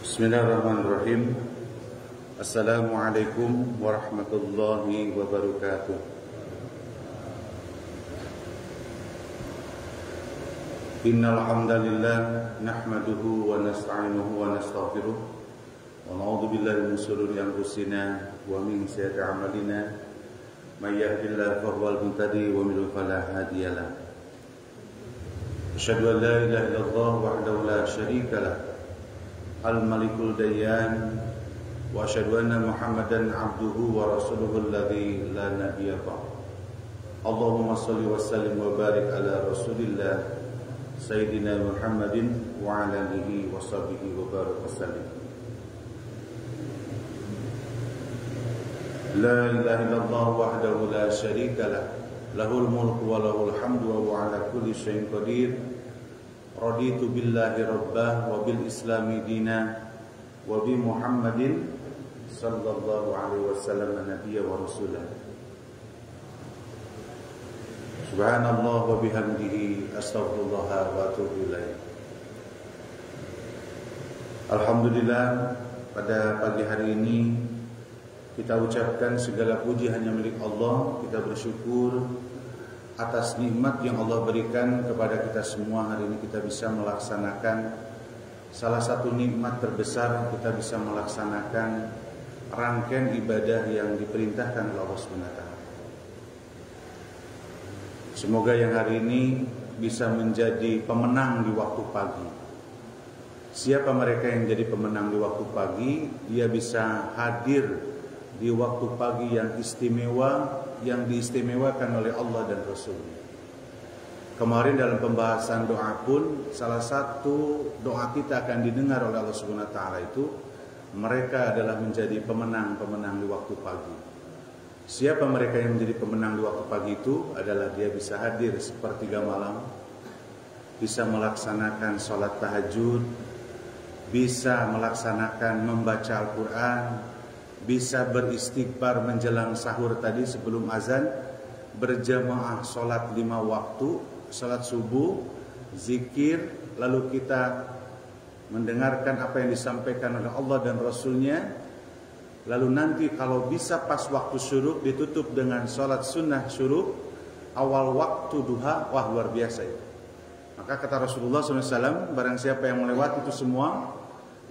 Bismillahirrahmanirrahim. Assalamualaikum warahmatullahi wabarakatuh. Innal hamdalillah nahmaduhu wa nasta'inuhu wa nastaghfiruh wa na'udzu billahi min shururi anfusina wa min sayyiati a'malina may yahdihillahu fahuwal muhtadi wa man yudlil fala hadiya lahu. Asyhadu an la ilaha illallah wahdahu la syarika lahu al-malikul dayyan wa asyhadu anna Muhammadan abduhu wa rasuluhu alladzi la nabiyya ba'd. Allahumma shalli wa sallim wa barik ala rasulillah sayyidina Muhammadin wa ala alihi wa sahbihi wa barik wasallim. La ilaha illallah wahdahu la syarika lah, lahul mulku wa lahul hamdu wa huwa ala kulli syai'in qadir. Raditu billahi rabbah wa bil islami dina wa bi Muhammadin sallallahu alaihi wasallam nabiyya wa rasulah. Subhanallah wa bihamdihi astaghfirullah wa atubu ilaih. Alhamdulillah, pada pagi hari ini kita ucapkan segala puji hanya milik Allah. Kita bersyukur atas nikmat yang Allah berikan kepada kita semua. Hari ini kita bisa melaksanakan salah satu nikmat terbesar, kita bisa melaksanakan rangkaian ibadah yang diperintahkan oleh Allah SWT. Semoga yang hari ini bisa menjadi pemenang di waktu pagi. Siapa mereka yang jadi pemenang di waktu pagi? Dia bisa hadir di waktu pagi yang istimewa, yang diistimewakan oleh Allah dan Rasulnya. Kemarin dalam pembahasan doa pun salah satu doa kita akan didengar oleh Allah Subhanahu wa taala itu, mereka adalah menjadi pemenang-pemenang di waktu pagi. Siapa mereka yang menjadi pemenang di waktu pagi itu? Adalah dia bisa hadir sepertiga malam, bisa melaksanakan sholat tahajud, bisa melaksanakan membaca Al-Quran, bisa beristighfar menjelang sahur tadi sebelum azan, berjamaah sholat 5 waktu, sholat subuh, zikir, lalu kita mendengarkan apa yang disampaikan oleh Allah dan Rasulnya. Lalu nanti kalau bisa pas waktu syuruk ditutup dengan sholat sunnah syuruk, awal waktu duha. Wah, luar biasa itu. Maka kata Rasulullah SAW, barang siapa yang melewati itu semua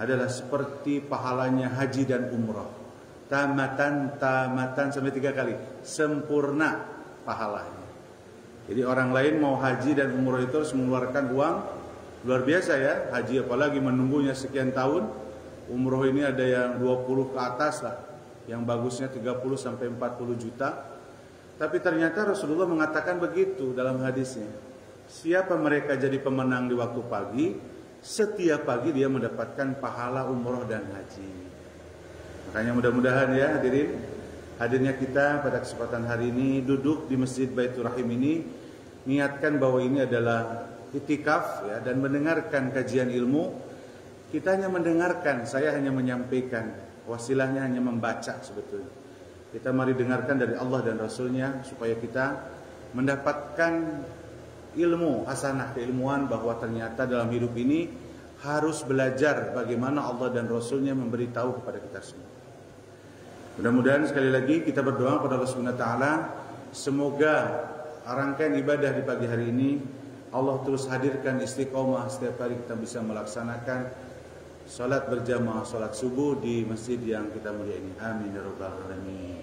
adalah seperti pahalanya haji dan umrah. Tamatan sampai 3 kali, sempurna pahalanya. Jadi orang lain mau haji dan umrah itu harus mengeluarkan uang luar biasa ya. Haji apalagi menunggunya sekian tahun, umrah ini ada yang 20 ke atas lah, yang bagusnya 30 sampai 40 juta. Tapi ternyata Rasulullah mengatakan begitu dalam hadisnya, siapa mereka jadi pemenang di waktu pagi, setiap pagi dia mendapatkan pahala umrah dan haji. Makanya mudah-mudahan ya hadirin, hadirnya kita pada kesempatan hari ini duduk di Masjid Baitur Rahim ini, niatkan bahwa ini adalah itikaf ya, dan mendengarkan kajian ilmu. Kita hanya mendengarkan, saya hanya menyampaikan, wasilahnya hanya membaca sebetulnya. Kita mari dengarkan dari Allah dan Rasulnya supaya kita mendapatkan ilmu hasanah, keilmuan bahwa ternyata dalam hidup ini harus belajar bagaimana Allah dan Rasulnya memberitahu kepada kita semua. Mudah-mudahan sekali lagi kita berdoa kepada Allah Subhanahu wa taala, semoga rangkaian ibadah di pagi hari ini Allah terus hadirkan istiqomah, setiap hari kita bisa melaksanakan salat berjamaah, salat subuh di masjid yang kita mulia ini. Amin ya rabbal alamin.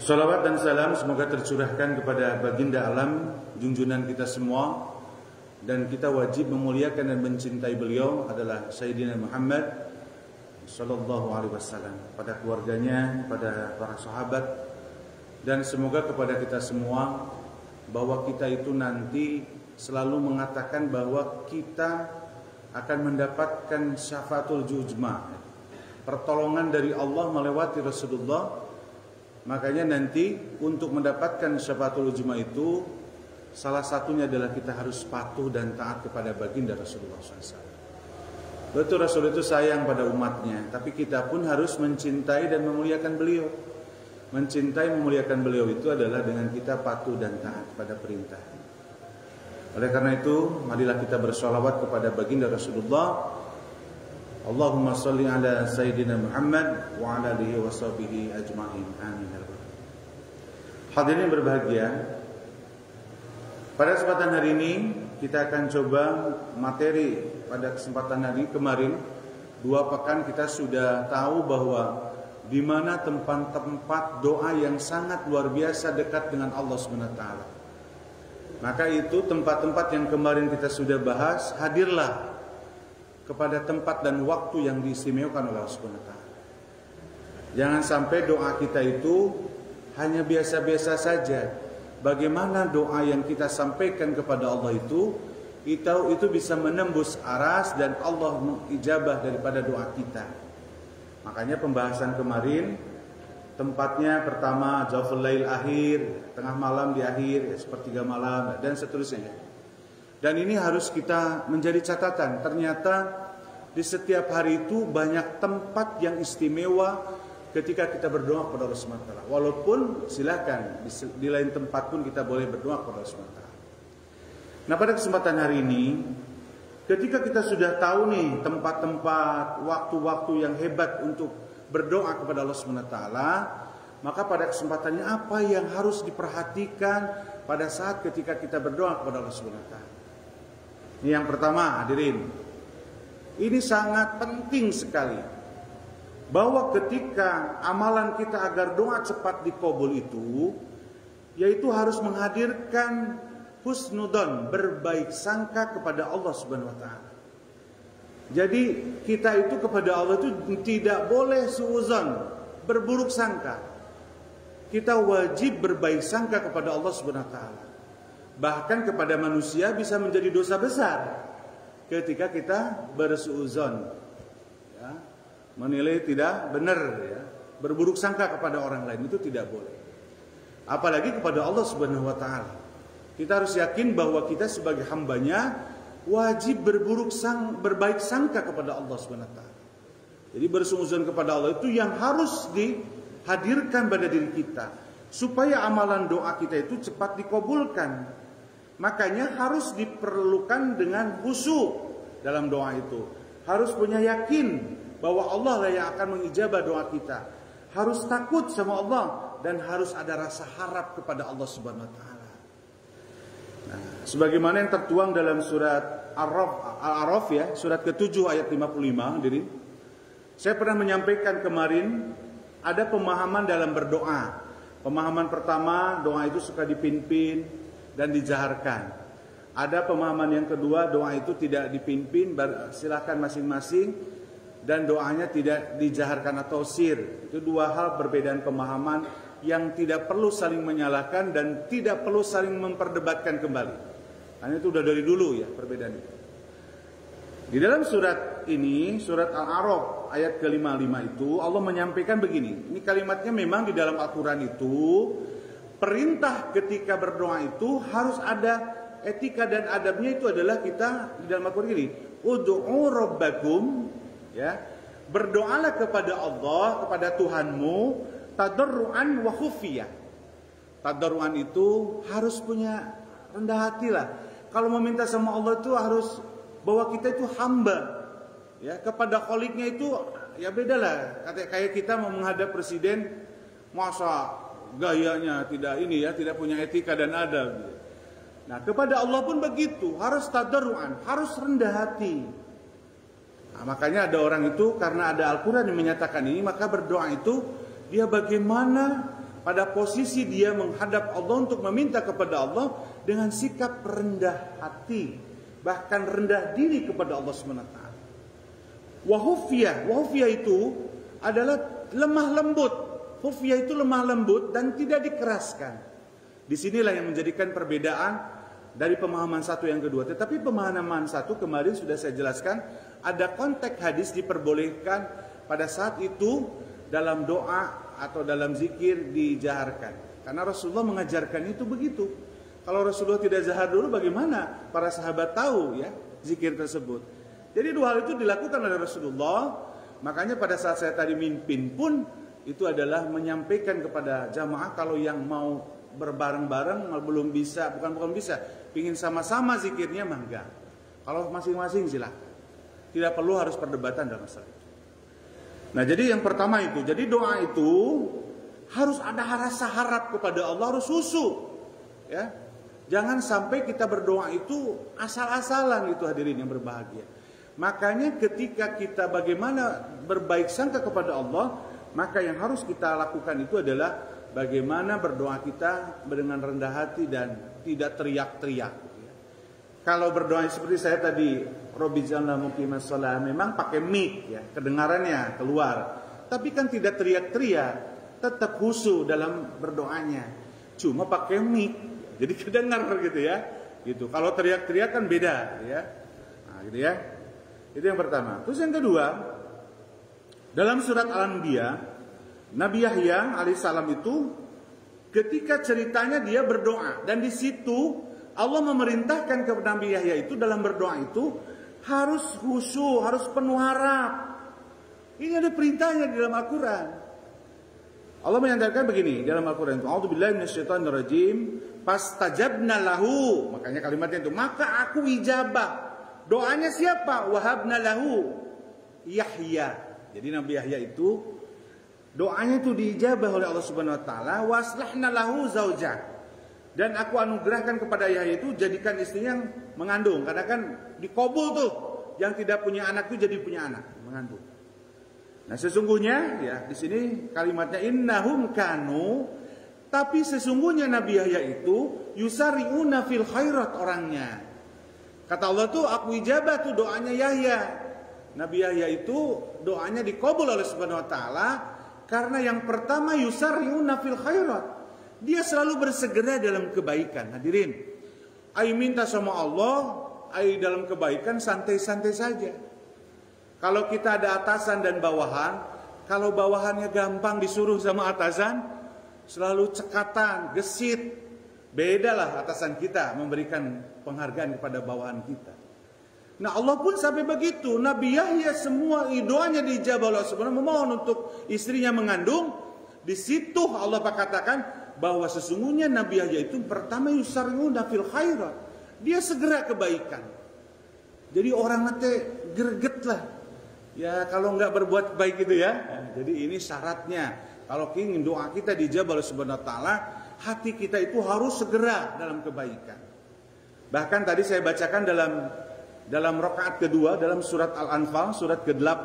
Salawat dan salam semoga tercurahkan kepada baginda alam, junjungan kita semua, dan kita wajib memuliakan dan mencintai beliau adalah Sayyidina Muhammad sallallahu alaihi wasallam, pada keluarganya, pada para sahabat, dan semoga kepada kita semua bahwa kita itu nanti selalu mengatakan bahwa kita akan mendapatkan syafaatul juzma, pertolongan dari Allah melewati Rasulullah. Makanya nanti untuk mendapatkan syafaatul juzma itu salah satunya adalah kita harus patuh dan taat kepada baginda Rasulullah SAW. Betul, Rasul itu sayang pada umatnya, tapi kita pun harus mencintai dan memuliakan beliau. Mencintai, memuliakan beliau itu adalah dengan kita patuh dan taat pada perintah. Oleh karena itu, marilah kita bersolawat kepada baginda Rasulullah Allahumma salli ala Sayyidina Muhammad wa ala alihi wa sahbihi ajma'in. Amin. Hadirin berbahagia, pada kesempatan hari ini kita akan coba materi pada kesempatan hari kemarin. 2 pekan kita sudah tahu bahwa di mana tempat-tempat doa yang sangat luar biasa dekat dengan Allah Subhanahu wa taala. Maka itu tempat-tempat yang kemarin kita sudah bahas, hadirlah kepada tempat dan waktu yang diistimewakan oleh Allah Subhanahu wa taala. Jangan sampai doa kita itu hanya biasa-biasa saja. Bagaimana doa yang kita sampaikan kepada Allah itu bisa menembus aras dan Allah mengijabah daripada doa kita. Makanya pembahasan kemarin tempatnya pertama Jawful Lail akhir, tengah malam di akhir, sepertiga malam dan seterusnya. Dan ini harus kita menjadi catatan. Ternyata di setiap hari itu banyak tempat yang istimewa ketika kita berdoa kepada Allah Subhanahu wa taala. Walaupun silakan di lain tempat pun kita boleh berdoa kepada Allah Subhanahu wa taala. Nah, pada kesempatan hari ini ketika kita sudah tahu nih tempat-tempat, waktu-waktu yang hebat untuk berdoa kepada Allah Subhanahu wa taala, maka pada kesempatannya apa yang harus diperhatikan pada saat ketika kita berdoa kepada Allah Subhanahu wa taala? Ini yang pertama, hadirin. Ini sangat penting sekali. Bahwa ketika amalan kita agar doa cepat dikabul itu, yaitu harus menghadirkan husnudzon, berbaik sangka kepada Allah Subhanahu wa taala. Jadi kita itu kepada Allah itu tidak boleh suudzon, berburuk sangka. Kita wajib berbaik sangka kepada Allah Subhanahu wa taala. Bahkan kepada manusia bisa menjadi dosa besar ketika kita bersuudzon, ya, menilai tidak benar, ya, berburuk sangka kepada orang lain, itu tidak boleh. Apalagi kepada Allah Subhanahu wa taala. Kita harus yakin bahwa kita sebagai hambanya wajib berbaik sangka kepada Allah Subhanahu wa taala. Jadi bersuudzon kepada Allah itu yang harus dihadirkan pada diri kita supaya amalan doa kita itu cepat dikabulkan. Makanya harus diperlukan dengan khusyuk dalam doa itu. Harus punya yakin bahwa Allah lah yang akan mengijabah doa kita. Harus takut sama Allah dan harus ada rasa harap kepada Allah Subhanahu wa taala. Nah, sebagaimana yang tertuang dalam surat Al-A'raf, ya, surat ke-7 ayat 55, jadi saya pernah menyampaikan kemarin ada pemahaman dalam berdoa. Pemahaman pertama, doa itu suka dipimpin dan dijaharkan. Ada pemahaman yang kedua, doa itu tidak dipimpin, silahkan masing-masing, dan doanya tidak dijaharkan atau sir. Itu 2 hal perbedaan pemahaman yang tidak perlu saling menyalahkan dan tidak perlu saling memperdebatkan kembali. Karena itu sudah dari dulu, ya, perbedaan itu. Di dalam surat ini, surat Al-A'raf ayat ke-55 itu Allah menyampaikan begini. Ini kalimatnya memang di dalam Al-Quran itu perintah ketika berdoa itu harus ada etika dan adabnya. Itu adalah kita di dalam Al-Quran ini, ud'u rabbakum, ya, berdoalah kepada Allah, kepada Tuhanmu, tadarruan wa khufiyah. Tadarruan itu harus punya rendah hati lah. Kalau meminta sama Allah itu harus bahwa kita itu hamba, ya, kepada kholiknya itu ya beda lah. Kayak kita mau menghadap presiden, masa gayanya tidak ini, ya, tidak punya etika dan adab. Nah, kepada Allah pun begitu, harus tadarruan, harus rendah hati. Nah, makanya ada orang itu karena ada Al-Quran yang menyatakan ini, maka berdoa itu dia bagaimana pada posisi dia menghadap Allah untuk meminta kepada Allah dengan sikap rendah hati, bahkan rendah diri kepada Allah SWT. Wahufiyah itu adalah lemah lembut. Hufiyah itu lemah lembut dan tidak dikeraskan. Disinilah yang menjadikan perbedaan dari pemahaman satu yang kedua. Tetapi pemahaman satu kemarin sudah saya jelaskan, ada konteks hadis diperbolehkan pada saat itu dalam doa atau dalam zikir dijaharkan. Karena Rasulullah mengajarkan itu begitu. Kalau Rasulullah tidak jahar dulu, bagaimana para sahabat tahu, ya, zikir tersebut? Jadi 2 hal itu dilakukan oleh Rasulullah. Makanya pada saat saya tadi mimpin pun itu adalah menyampaikan kepada jamaah kalau yang mau berbareng-bareng belum bisa, bukan bisa, pingin sama-sama zikirnya mah enggak. Kalau masing-masing silakan. Tidak perlu harus perdebatan dalam masalah itu. Nah, jadi yang pertama itu, jadi doa itu harus ada rasa harap kepada Allah, harus khusyuk. Ya. Jangan sampai kita berdoa itu asal-asalan itu, hadirin yang berbahagia. Makanya ketika kita bagaimana berbaik sangka kepada Allah, maka yang harus kita lakukan itu adalah bagaimana berdoa kita dengan rendah hati dan tidak teriak-teriak. Kalau berdoa seperti saya tadi, Robbi ja'alna muqimas shalah, memang pakai mic ya, kedengarannya keluar. Tapi kan tidak teriak-teriak, tetap khusyuk dalam berdoanya. Cuma pakai mic, jadi kedengar gitu ya. Gitu. Kalau teriak-teriak kan beda ya. Nah, gitu ya. Itu yang pertama. Terus yang kedua, dalam surat Al-Anbiya, Nabi Yahya alaihissalam itu ketika ceritanya dia berdoa, dan di situ Allah memerintahkan kepada Nabi Yahya itu dalam berdoa itu harus khusyuk, harus penuh harap. Ini ada perintahnya di dalam Al-Quran. Allah menyatakan begini dalam Al-Quran itu, A'udzubillahi minasyaitonirrajim, fastajabna lahu. Makanya kalimatnya itu, maka aku ijabah. Doanya siapa? Wahabna lahu Yahya. Jadi Nabi Yahya itu doanya itu diijabah oleh Allah Subhanahu wa taala, waslahna lahu zaujah. Dan aku anugerahkan kepada Yahya itu jadikan istrinya yang mengandung. Karena kan dikobul tuh, yang tidak punya anak itu jadi punya anak, mengandung. Nah, sesungguhnya ya di sini kalimatnya innahum kanu, tapi sesungguhnya Nabi Yahya itu yusari'una fil khairat orangnya. Kata Allah tuh aku ijabah tuh doanya Yahya. Nabi Yahya itu doanya dikabul oleh Subhanahu wa taala karena yang pertama yusari'una fil khairat. Dia selalu bersegera dalam kebaikan. Hadirin, ai minta sama Allah, ai dalam kebaikan santai-santai saja. Kalau kita ada atasan dan bawahan, kalau bawahannya gampang disuruh sama atasan, selalu cekatan, gesit. Bedalah atasan kita memberikan penghargaan kepada bawahan kita. Nah, Allah pun sampai begitu. Nabi Yahya semua doanya dijabah Allah Subhanahu memohon untuk istrinya mengandung. Di situ Allah katakan bahwa sesungguhnya Nabi Yahya itu pertama yusari'una fil khairat. Dia segera kebaikan. Jadi orang nanti greget lah. Ya kalau nggak berbuat baik gitu ya. Jadi ini syaratnya. Kalau ingin doa kita dijabah oleh Subhanahu wa taala, hati kita itu harus segera dalam kebaikan. Bahkan tadi saya bacakan dalam rakaat kedua dalam surat Al-Anfal surat ke-8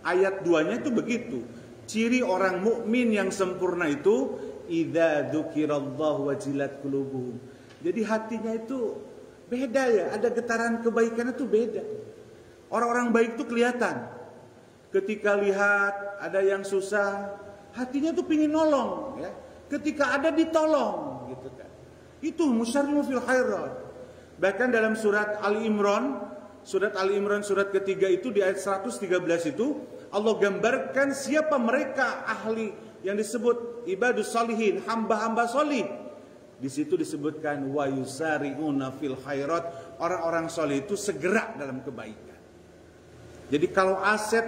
ayat 2-nya itu begitu. Ciri orang mukmin yang sempurna itu idza dzukirallahu wajilat qulubuhum. Jadi hatinya itu beda ya, ada getaran kebaikan itu beda. Orang-orang baik itu kelihatan. Ketika lihat ada yang susah, hatinya tuh pingin nolong ya. Ketika ada ditolong gitu kan. Itu musyarri'u fil khairat. Bahkan dalam surat Ali Imran surat ketiga itu di ayat 113 itu Allah gambarkan siapa mereka ahli yang disebut ibadus salihin, hamba-hamba solih. Di situ disebutkan wa yusari'una fil khairat, orang-orang solih itu segera dalam kebaikan. Jadi kalau aset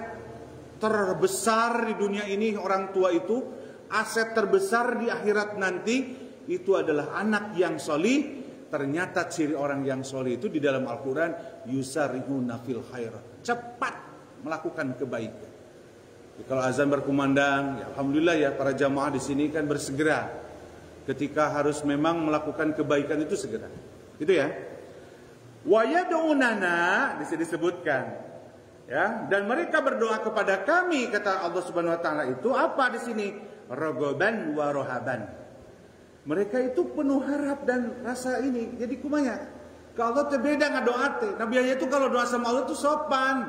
terbesar di dunia ini orang tua itu, aset terbesar di akhirat nanti itu adalah anak yang solih. Ternyata ciri orang yang solih itu di dalam Al-Quran yusari'una fil khairat, cepat melakukan kebaikan. Jadi kalau azan berkumandang, ya alhamdulillah ya para jamaah di sini kan bersegera ketika harus memang melakukan kebaikan itu segera. Itu ya. Wa yad'unana di sini disebutkan ya, dan mereka berdoa kepada kami kata Allah Subhanahu wa taala itu apa di sini? Rogoban wa rohaban. Mereka itu penuh harap dan rasa ini. Jadi kumanya kalau terbeda ngadoa teh. Nabi Yahya itu kalau doa sama Allah itu sopan,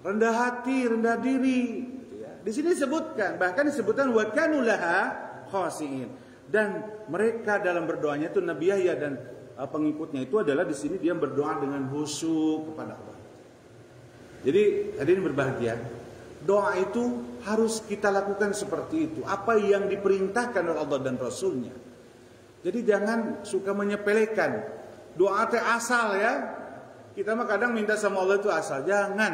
rendah hati, rendah diri. Di sini disebutkan, bahkan disebutkan wa kanu laha khashiin. Dan mereka dalam berdoanya itu Nabi Yahya dan pengikutnya itu adalah di sini dia berdoa dengan khusyuk kepada Allah. Jadi hadirin berbahagia, doa itu harus kita lakukan seperti itu. Apa yang diperintahkan oleh Allah dan Rasulnya. Jadi jangan suka menyepelekan. Doa teh asal ya. Kita mah kadang minta sama Allah itu asal. Jangan.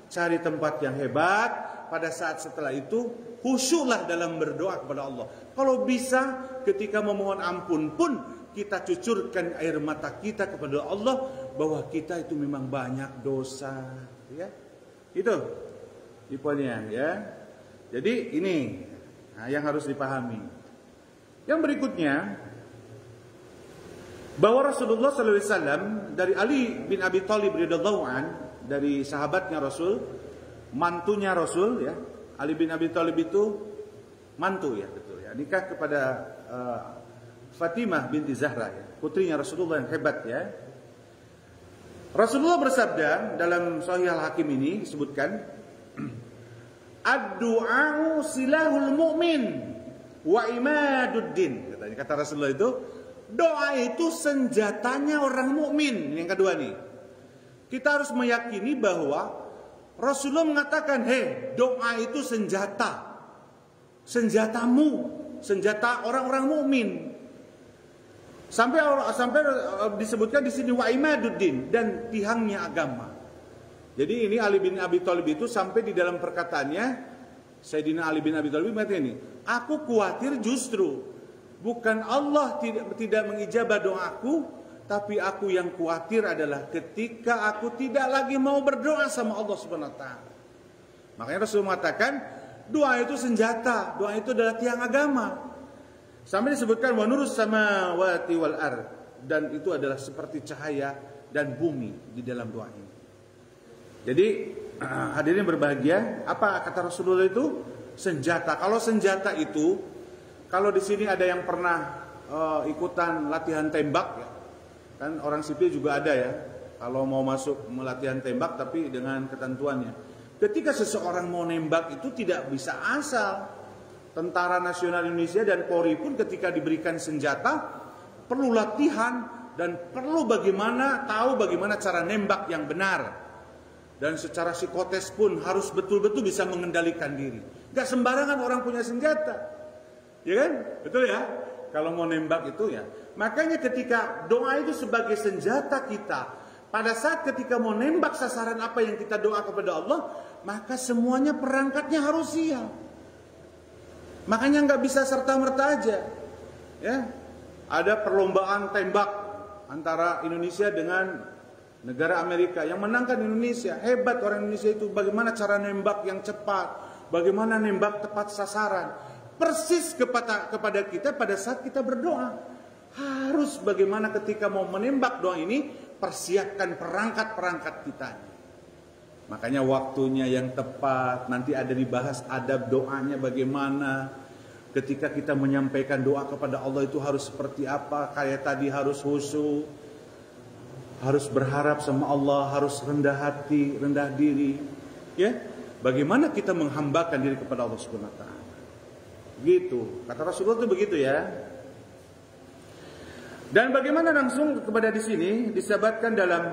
Cari tempat yang hebat. Pada saat setelah itu khusyuklah dalam berdoa kepada Allah. Kalau bisa ketika memohon ampun pun kita cucurkan air mata kita kepada Allah bahwa kita itu memang banyak dosa. Ya. Itu poinnya ya. Jadi ini yang harus dipahami. Yang berikutnya, bahwa Rasulullah SAW dari Ali bin Abi Thalib radhiyallahu an, dari sahabatnya Rasul, mantunya Rasul ya. Ali bin Abi Thalib itu mantu ya, betul ya. Nikah kepada Fatimah binti Zahra ya, putrinya Rasulullah yang hebat ya. Rasulullah bersabda dalam Sahih Al-Hakim ini disebutkan, ad-du'a'u silahul mu'min wa imaduddin. Kata Rasulullah itu, doa itu senjatanya orang mukmin. Yang kedua nih, kita harus meyakini bahwa Rasulullah mengatakan, doa itu senjata, senjatamu, senjata orang-orang mukmin. Sampai disebutkan di sini wa imaduddin, dan tiangnya agama. Jadi ini Ali bin Abi Thalib itu sampai di dalam perkataannya, Sayyidina Ali bin Abi Thalib mengatakan ini, aku khawatir justru bukan Allah tidak mengijabah doaku, tapi aku yang khawatir adalah ketika aku tidak lagi mau berdoa sama Allah Subhanahu wa taala. Makanya Rasul mengatakan doa itu senjata, doa itu adalah tiang agama. Sampai disebutkan wa nurus samawati wal ard, dan itu adalah seperti cahaya dan bumi di dalam doa ini. Jadi hadirin berbahagia, apa kata Rasulullah itu? Senjata. Kalau senjata itu, kalau di sini ada yang pernah ikutan latihan tembak ya, kan orang sipil juga ada ya. Kalau mau masuk latihan tembak tapi dengan ketentuannya. Ketika seseorang mau nembak itu tidak bisa asal. Tentara Nasional Indonesia dan Polri pun ketika diberikan senjata perlu latihan dan perlu tahu bagaimana cara nembak yang benar. Dan secara psikotes pun harus betul-betul bisa mengendalikan diri. Gak sembarangan orang punya senjata. Ya kan? Betul ya? Kalau mau nembak itu ya. Makanya ketika doa itu sebagai senjata kita, pada saat ketika mau nembak sasaran apa yang kita doa kepada Allah, maka semuanya perangkatnya harus siap. Makanya nggak bisa serta-merta aja. Ya. Ada perlombaan tembak antara Indonesia dengan negara Amerika, yang menangkan Indonesia. Hebat orang Indonesia itu, bagaimana cara nembak yang cepat, bagaimana nembak tepat sasaran. Persis kepada kita pada saat kita berdoa. Harus bagaimana ketika mau menembak doa ini, persiapkan perangkat-perangkat kita. Makanya waktunya yang tepat, nanti ada dibahas adab doanya bagaimana. Ketika kita menyampaikan doa kepada Allah itu harus seperti apa. Kayak tadi harus khusyuk, harus berharap sama Allah, harus rendah hati, rendah diri. Ya, bagaimana kita menghambakan diri kepada Allah Subhanahu wa taala. Gitu. Kata Rasulullah itu begitu ya. Dan bagaimana langsung kepada di sini disebutkan dalam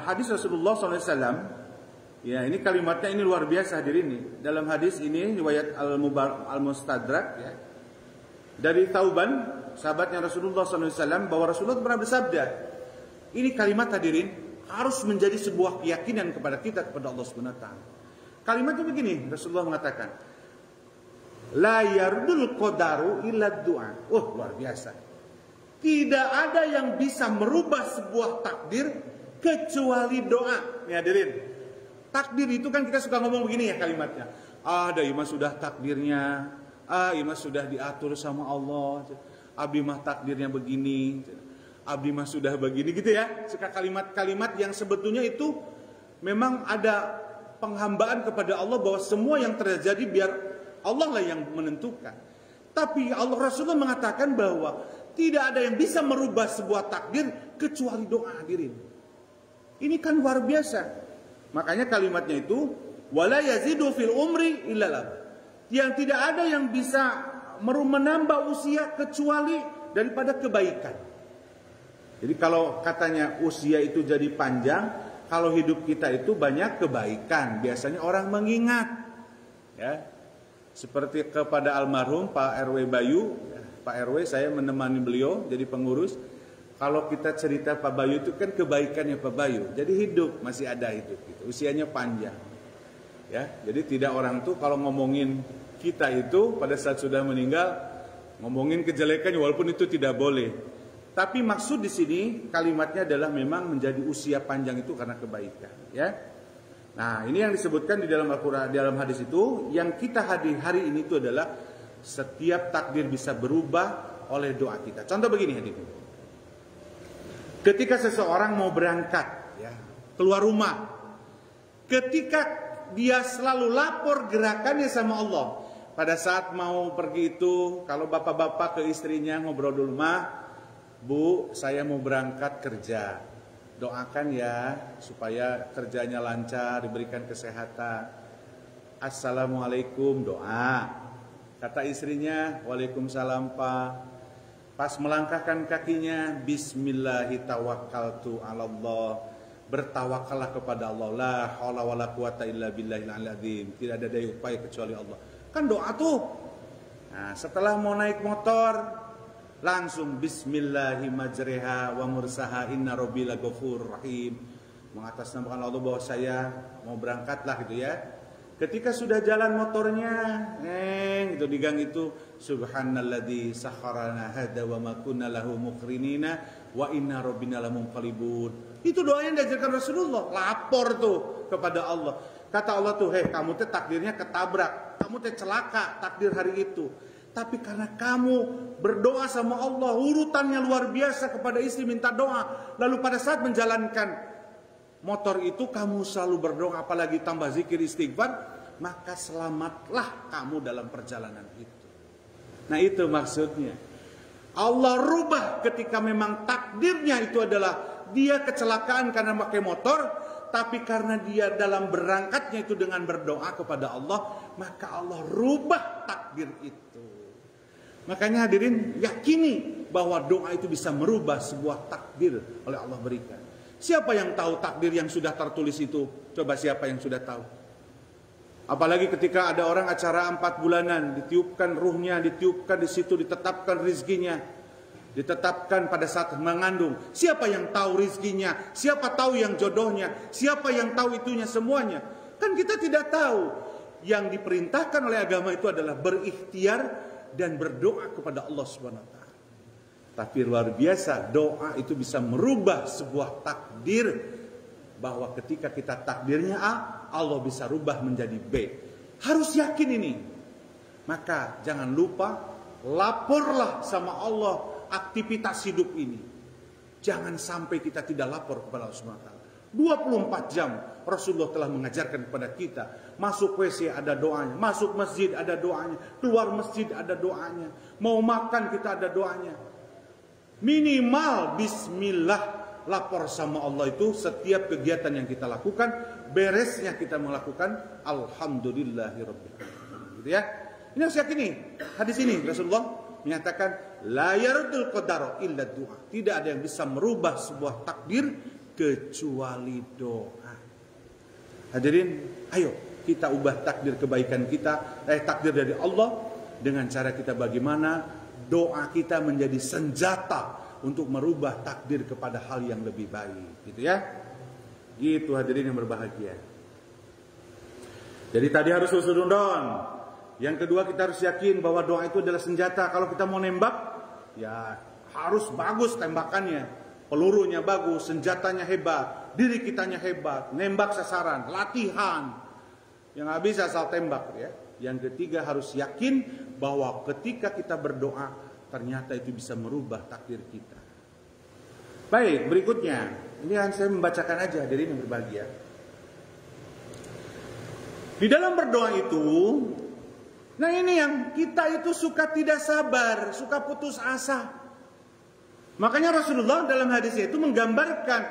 hadis Rasulullah SAW. Ya, ini kalimatnya ini luar biasa hadirin ini. Dalam hadis ini riwayat Al-Mustadrak ya, dari Thauban, sahabatnya Rasulullah SAW, bahwa Rasulullah pernah bersabda. Ini kalimat hadirin harus menjadi sebuah keyakinan kepada kita kepada Allah Subhanahu wa taala. Kalimatnya begini, Rasulullah mengatakan, la yardul qadaru illa du'a. Oh, luar biasa. Tidak ada yang bisa merubah sebuah takdir kecuali doa. Ya hadirin, takdir itu kan kita suka ngomong begini ya kalimatnya. Dai mah sudah takdirnya, mah sudah diatur sama Allah. Abdi mah takdirnya begini, abdi mah sudah begini gitu ya. Suka kalimat-kalimat yang sebetulnya itu memang ada penghambaan kepada Allah bahwa semua yang terjadi biar Allah lah yang menentukan. Tapi Allah Rasulullah mengatakan bahwa tidak ada yang bisa merubah sebuah takdir kecuali doa hadirin. Ini kan luar biasa. Makanya kalimatnya itu wala yazidu fil umri illa. Yang tidak ada yang bisa menambah usia kecuali daripada kebaikan. Jadi kalau katanya usia itu jadi panjang, kalau hidup kita itu banyak kebaikan, biasanya orang mengingat. Ya. Seperti kepada almarhum Pak RW Bayu, Pak RW saya menemani beliau jadi pengurus. Kalau kita cerita Pak Bayu itu kan kebaikannya Pak Bayu. Jadi hidup masih ada hidup gitu. Usianya panjang. Ya, jadi tidak orang tuh kalau ngomongin kita itu pada saat sudah meninggal ngomongin kejelekannya walaupun itu tidak boleh. Tapi maksud di sini kalimatnya adalah memang menjadi usia panjang itu karena kebaikan, ya. Nah, ini yang disebutkan di dalam Al-Quran, di dalam hadis itu, yang kita hadir hari ini itu adalah setiap takdir bisa berubah oleh doa kita. Contoh begini hadirin. Ketika seseorang mau berangkat, ya, keluar rumah, ketika dia selalu lapor gerakannya sama Allah. Pada saat mau pergi itu, kalau bapak-bapak ke istrinya ngobrol dulu, Bu, saya mau berangkat kerja. Doakan ya supaya kerjanya lancar, diberikan kesehatan. Assalamualaikum, doa. Kata istrinya, Waalaikumsalam Pak. Pas melangkahkan kakinya, Bismillahirrahmanirrahim, Allah. Bertawakallah kepada Allah. La haula wala quwata illa billahil azim. Tidak ada daya upaya kecuali Allah. Kan doa tuh. Nah, setelah mau naik motor, langsung Bismillahirrahmanirrahim wa mursaha inna rabbi laghafurur rahim. Mengatasnamakan Allah bahwa saya mau berangkatlah gitu ya. Ketika sudah jalan motornya, itu di gang itu, subhanalladzi sakharana hada wa ma kunna lahu muqrinina wa inna rabbina lamunqalibun. Itu doa yang diajarkan Rasulullah. Lapor tuh kepada Allah. Kata Allah tuh, kamu teh takdirnya ketabrak, kamu teh celaka takdir hari itu. Tapi karena kamu berdoa sama Allah, urutannya luar biasa, kepada istri minta doa. Lalu pada saat menjalankan motor itu kamu selalu berdoa, apalagi tambah zikir istighfar, maka selamatlah kamu dalam perjalanan itu. Nah itu maksudnya. Allah rubah ketika memang takdirnya itu adalah dia kecelakaan karena pakai motor, tapi karena dia dalam berangkatnya itu dengan berdoa kepada Allah, maka Allah rubah takdir itu. Makanya hadirin, yakini bahwa doa itu bisa merubah sebuah takdir oleh Allah berikan. Siapa yang tahu takdir yang sudah tertulis itu? Coba siapa yang sudah tahu? Apalagi ketika ada orang acara 4 bulanan, ditiupkan ruhnya, ditiupkan di situ, ditetapkan rizkinya, ditetapkan pada saat mengandung. Siapa yang tahu rizkinya? Siapa tahu yang jodohnya? Siapa yang tahu itunya semuanya? Kan kita tidak tahu. Yang diperintahkan oleh agama itu adalah berikhtiar dan berdoa kepada Allah Subhanahu wa taala. Tapi luar biasa, doa itu bisa merubah sebuah takdir, bahwa ketika kita takdirnya A, Allah bisa rubah menjadi B. Harus yakin ini. Maka jangan lupa, laporlah sama Allah aktivitas hidup ini. Jangan sampai kita tidak lapor kepada Allah Subhanahu wa taala. 24 jam Rasulullah telah mengajarkan kepada kita. Masuk WC ada doanya, masuk masjid ada doanya, keluar masjid ada doanya, mau makan kita ada doanya. Minimal bismillah, lapor sama Allah itu setiap kegiatan yang kita lakukan. Beresnya kita melakukan alhamdulillahirabbil alamin. Gitu ya. Ini harus yakini. Hadis ini Rasulullah menyatakan la yardul qadar illa du'a. Tidak ada yang bisa merubah sebuah takdir kecuali doa. Hadirin, ayo kita ubah takdir kebaikan kita, takdir dari Allah, dengan cara kita bagaimana doa kita menjadi senjata untuk merubah takdir kepada hal yang lebih baik, gitu ya. Gitu hadirin yang berbahagia. Jadi tadi harus husnudon. Yang kedua, kita harus yakin bahwa doa itu adalah senjata. Kalau kita mau nembak, ya harus bagus tembakannya. Pelurunya bagus, senjatanya hebat, diri kitanya hebat, nembak sasaran, latihan. Yang nggak bisa asal tembak ya. Yang ketiga harus yakin bahwa ketika kita berdoa, ternyata itu bisa merubah takdir kita. Baik, berikutnya. Ini yang saya membacakan aja, hadirin yang berbahagia. Di dalam berdoa itu, nah ini yang kita itu suka tidak sabar, suka putus asa. Makanya Rasulullah dalam hadisnya itu menggambarkan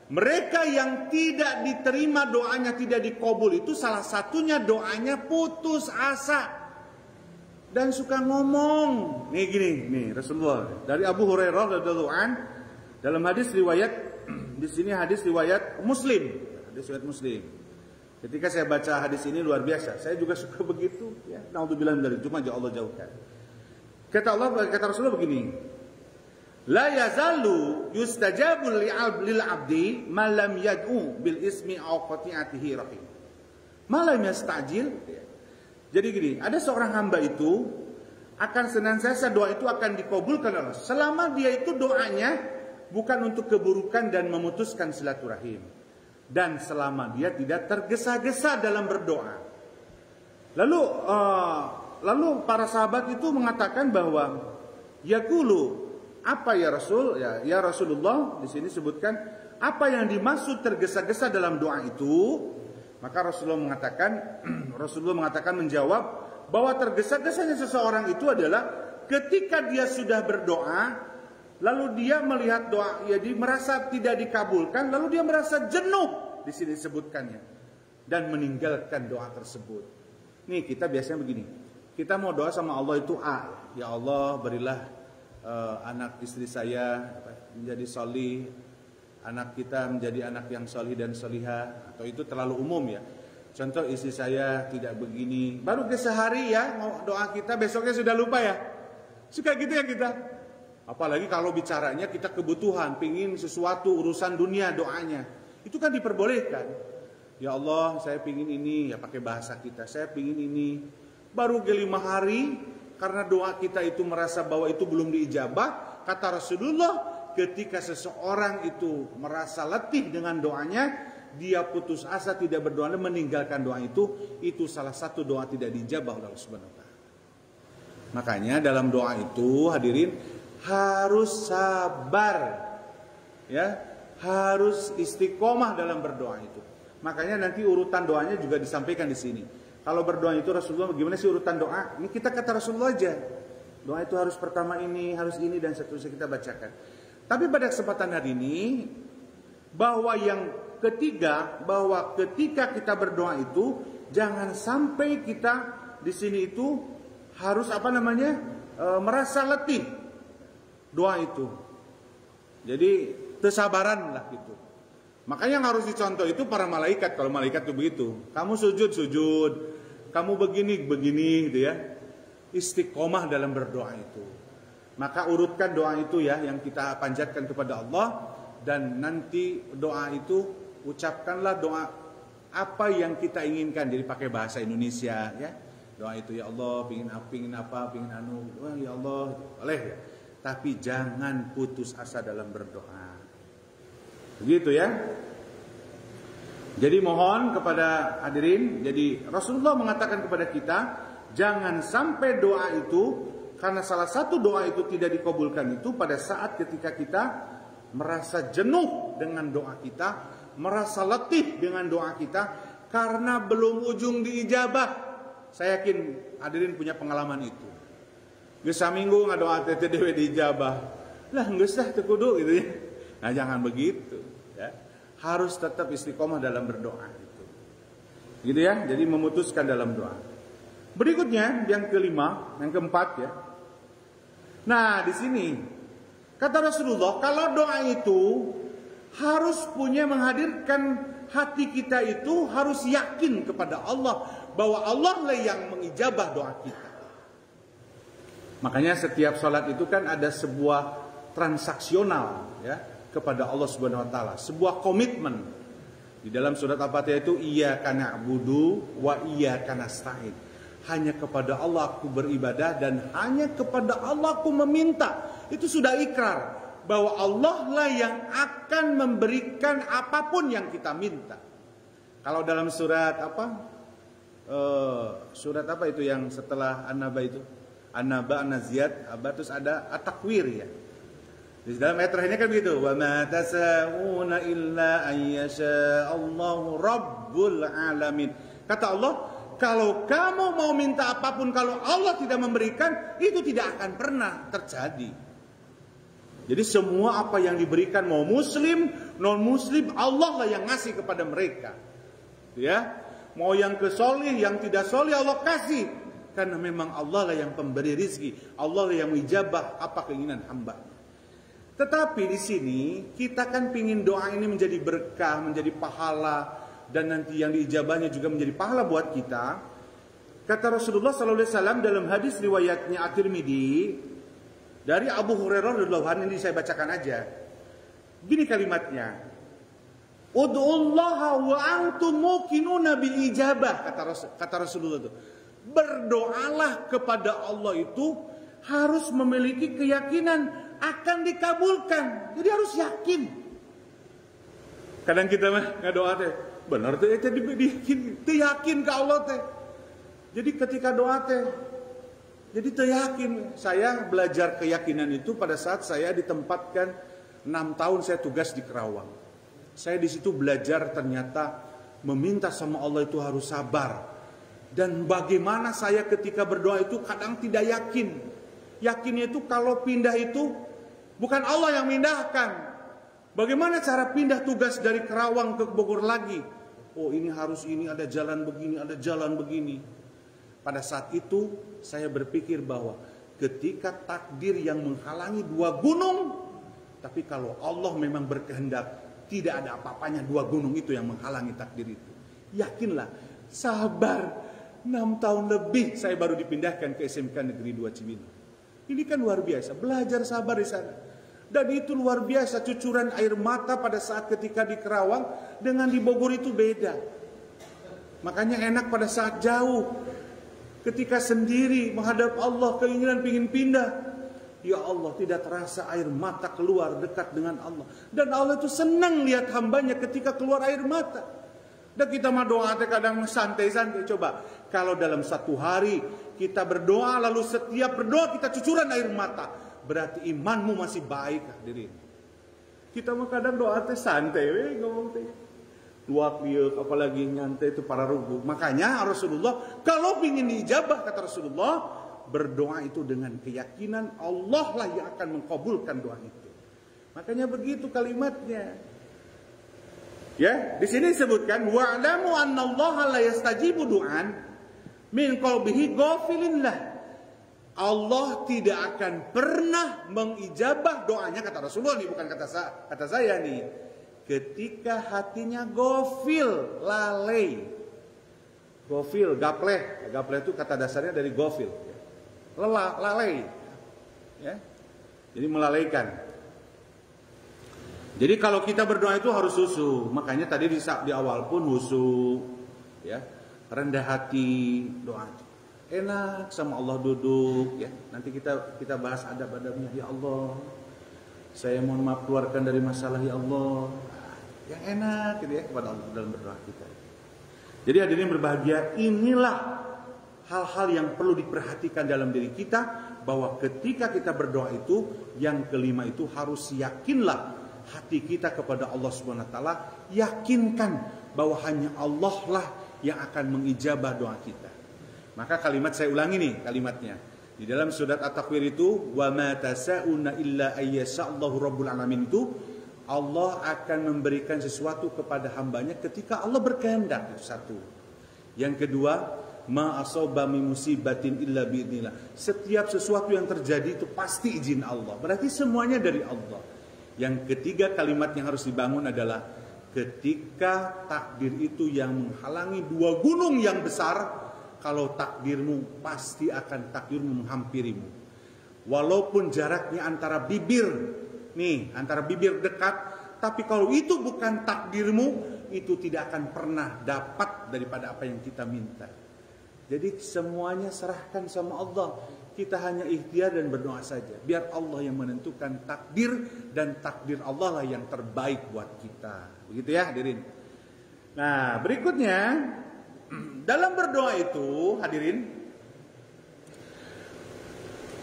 mereka yang tidak diterima doanya, tidak dikabul itu salah satunya doanya putus asa dan suka ngomong. Nih gini, nih Rasulullah dari Abu Hurairah radhiyallahu an dalam hadis riwayat di sini hadis riwayat Muslim, hadis riwayat Muslim. Ketika saya baca hadis ini luar biasa, saya juga suka begitu. Ya, naudzubillah dari cuma Allah jauhkan. Kata Rasulullah begini. La yazalu yustajabu lil abdi ma lam yad'u bil ismi aw qati'atihi rahim. Ma lam yastajil. Jadi gini, ada seorang hamba itu akan senantiasa doa itu akan dikabulkan Allah selama dia itu doanya bukan untuk keburukan dan memutuskan silaturahim. dan selama dia tidak tergesa-gesa dalam berdoa. Lalu para sahabat itu mengatakan bahwa yaqulu, apa ya Rasul? Ya Rasulullah, di sini sebutkan apa yang dimaksud tergesa-gesa dalam doa itu? Maka Rasulullah mengatakan menjawab bahwa tergesa-gesanya seseorang itu adalah ketika dia sudah berdoa, lalu dia melihat doa, dia merasa tidak dikabulkan, lalu dia merasa jenuh, di sini disebutkannya, dan meninggalkan doa tersebut. Nih kita biasanya begini, kita mau doa sama Allah itu ya Allah berilah anak istri saya menjadi solih, anak kita menjadi anak yang solih dan solihah, atau itu terlalu umum ya. Contoh istri saya tidak begini, baru ke sehari ya doa kita, besoknya sudah lupa ya. Suka gitu ya kita. Apalagi kalau bicaranya kita kebutuhan, pingin sesuatu urusan dunia doanya, itu kan diperbolehkan. Ya Allah saya pingin ini, ya pakai bahasa kita, saya pingin ini. Baru ke 5 hari, karena doa kita itu merasa bahwa itu belum diijabah, kata Rasulullah, ketika seseorang itu merasa letih dengan doanya, dia putus asa tidak berdoa dan meninggalkan doa itu salah satu doa tidak diijabah oleh Allah Subhanahu wa taala. Makanya dalam doa itu hadirin harus sabar, ya, harus istiqomah dalam berdoa itu. Makanya nanti urutan doanya juga disampaikan di sini. Kalau berdoa itu Rasulullah bagaimana sih urutan doa? Ini kita kata Rasulullah aja. Doa itu harus pertama ini, harus ini dan seterusnya kita bacakan. Tapi pada kesempatan hari ini bahwa yang ketiga, bahwa ketika kita berdoa itu jangan sampai kita di sini itu harus merasa letih doa itu. Jadi kesabaran lah gitu. Makanya yang harus dicontoh itu para malaikat. Kalau malaikat itu begitu, kamu sujud, kamu begini gitu ya. Istiqomah dalam berdoa itu. Maka urutkan doa itu ya yang kita panjatkan kepada Allah, dan nanti doa itu ucapkanlah doa apa yang kita inginkan. Jadi pakai bahasa Indonesia ya. Doa itu ya Allah pingin apa, pingin anu, ya Allah, boleh ya. Tapi jangan putus asa dalam berdoa. Begitu ya. Jadi mohon kepada hadirin, jadi Rasulullah mengatakan kepada kita, jangan sampai doa itu, karena salah satu doa itu tidak dikabulkan itu pada saat ketika kita merasa jenuh dengan doa kita, merasa letih dengan doa kita, karena belum ujung diijabah. Saya yakin hadirin punya pengalaman itu. Gesa minggu ngadoa TTDW diijabah. Lah geus dah teu kudu gitu ya. Nah jangan begitu ya. Harus tetap istiqomah dalam berdoa itu. Gitu ya. Jadi memutuskan dalam doa. Berikutnya yang keempat ya. Nah, di sini kata Rasulullah, kalau doa itu harus punya menghadirkan hati kita itu harus yakin kepada Allah bahwa Allah lah yang mengijabah doa kita. Makanya setiap salat itu kan ada sebuah transaksional ya kepada Allah Subhanahu wa taala, sebuah komitmen. Di dalam surat Al-Fatihah itu iyyaka na'budu wa iyyaka nasta'in. Hanya kepada Allah aku beribadah dan hanya kepada Allah aku meminta. Itu sudah ikrar bahwa Allah lah yang akan memberikan apapun yang kita minta. Kalau dalam surat surat apa itu yang setelah An-Naba itu? An-Naba, An-Naziyat, terus ada At-Takwir ya. Di dalam ayat terakhirnya kan begitu, wa ma tasawuna illa ayyasha Allahu rabbul alamin. Kata Allah, kalau kamu mau minta apapun, kalau Allah tidak memberikan, itu tidak akan pernah terjadi. Jadi semua apa yang diberikan, mau muslim, non muslim, Allah lah yang ngasih kepada mereka. Ya, mau yang kesolih, yang tidak solih, Allah kasih. Karena memang Allah lah yang pemberi rizki, Allah lah yang menjabah apa keinginan hamba. Tetapi di sini kita kan pingin doa ini menjadi berkah, menjadi pahala, dan nanti yang diijabahnya juga menjadi pahala buat kita. Kata Rasulullah SAW dalam hadis riwayatnya At-Tirmidzi dari Abu Hurairah radhiyallahu anhu, ini saya bacakan aja. Gini kalimatnya. Ud'ullaha wa antum muqinuna bil ijabah, kata Rasulullah itu. Berdoalah kepada Allah itu harus memiliki keyakinan akan dikabulkan. Jadi harus yakin. Kadang kita mah ngadoa teh, bener teh eta yakin ke Allah teh. Jadi ketika doa teh, jadi teh yakin. Saya belajar keyakinan itu pada saat saya ditempatkan 6 tahun saya tugas di Kerawang. Saya di situ belajar ternyata meminta sama Allah itu harus sabar. Dan bagaimana saya ketika berdoa itu kadang tidak yakin. Yakinnya itu kalau pindah itu bukan Allah yang mindahkan. Bagaimana cara pindah tugas dari Kerawang ke Bogor lagi? Oh ini harus ini, ada jalan begini, ada jalan begini. Pada saat itu saya berpikir bahwa ketika takdir yang menghalangi 2 gunung, tapi kalau Allah memang berkehendak, tidak ada apa-apanya 2 gunung itu yang menghalangi takdir itu. Yakinlah, sabar. 6 tahun lebih saya baru dipindahkan ke SMK Negeri 2 Cibinong. Ini kan luar biasa, belajar sabar di sana. Dan itu luar biasa, cucuran air mata pada saat ketika di Kerawang dengan di Bogor itu beda. Makanya enak pada saat jauh. Ketika sendiri menghadap Allah, keinginan pingin pindah. Ya Allah, tidak terasa air mata keluar dekat dengan Allah. Dan Allah itu senang lihat hambanya ketika keluar air mata. Dan kita mah doa kadang santai-santai. Coba, kalau dalam 1 hari kita berdoa, lalu setiap berdoa kita cucuran air mata, berarti imanmu masih baik, hadirin. Kita mah kadang doa teh santai ngomong teh. Luak liuk apalagi nyantai itu para rugu. Makanya Rasulullah kalau ingin diijabah, kata Rasulullah, berdoa itu dengan keyakinan Allah lah yang akan mengkabulkan doa itu. Makanya begitu kalimatnya. Ya, di sini disebutkan wa'lamu annallaha la yastajibu du'an min qalbihi ghafilin lah. Allah tidak akan pernah mengijabah doanya, kata Rasulullah nih, bukan kata saya nih. Ketika hatinya gofil, lalai. Gofil, gapleh. Gapleh itu kata dasarnya dari gofil. Lalai. Ya. Jadi melalaikan. Jadi kalau kita berdoa itu harus khusyuk. Makanya tadi di awal pun khusyuk. Ya. Rendah hati doa. Enak sama Allah duduk, ya. Nanti kita bahas adab-adabnya. Ya Allah, saya mohon maaf keluarkan dari masalah, ya Allah. Yang enak gitu ya kepada Allah dalam berdoa kita. Jadi hadirin berbahagia, inilah hal-hal yang perlu diperhatikan dalam diri kita, bahwa ketika kita berdoa itu, yang kelima itu harus yakinlah hati kita kepada Allah Subhanahu wa taala, yakinkan bahwa hanya Allah lah yang akan mengijabah doa kita. Maka kalimat saya ulangi nih kalimatnya. Di dalam surat At-Takwir itu, wa ma tasa'una illa ayyasha'allahu rabbul alamin, itu Allah akan memberikan sesuatu kepada hambanya ketika Allah berkehendak, itu satu. Yang kedua, ma asaba min musibatin illa biidznillah. Setiap sesuatu yang terjadi itu pasti izin Allah. Berarti semuanya dari Allah. Yang ketiga kalimat yang harus dibangun adalah ketika takdir itu yang menghalangi 2 gunung yang besar, kalau takdirmu pasti akan takdirmu menghampirimu. Walaupun jaraknya antara bibir dekat, tapi kalau itu bukan takdirmu, itu tidak akan pernah dapat daripada apa yang kita minta. Jadi semuanya serahkan sama Allah. Kita hanya ikhtiar dan berdoa saja. Biar Allah yang menentukan takdir, dan takdir Allah lah yang terbaik buat kita. Begitu ya hadirin. Nah berikutnya, dalam berdoa itu hadirin,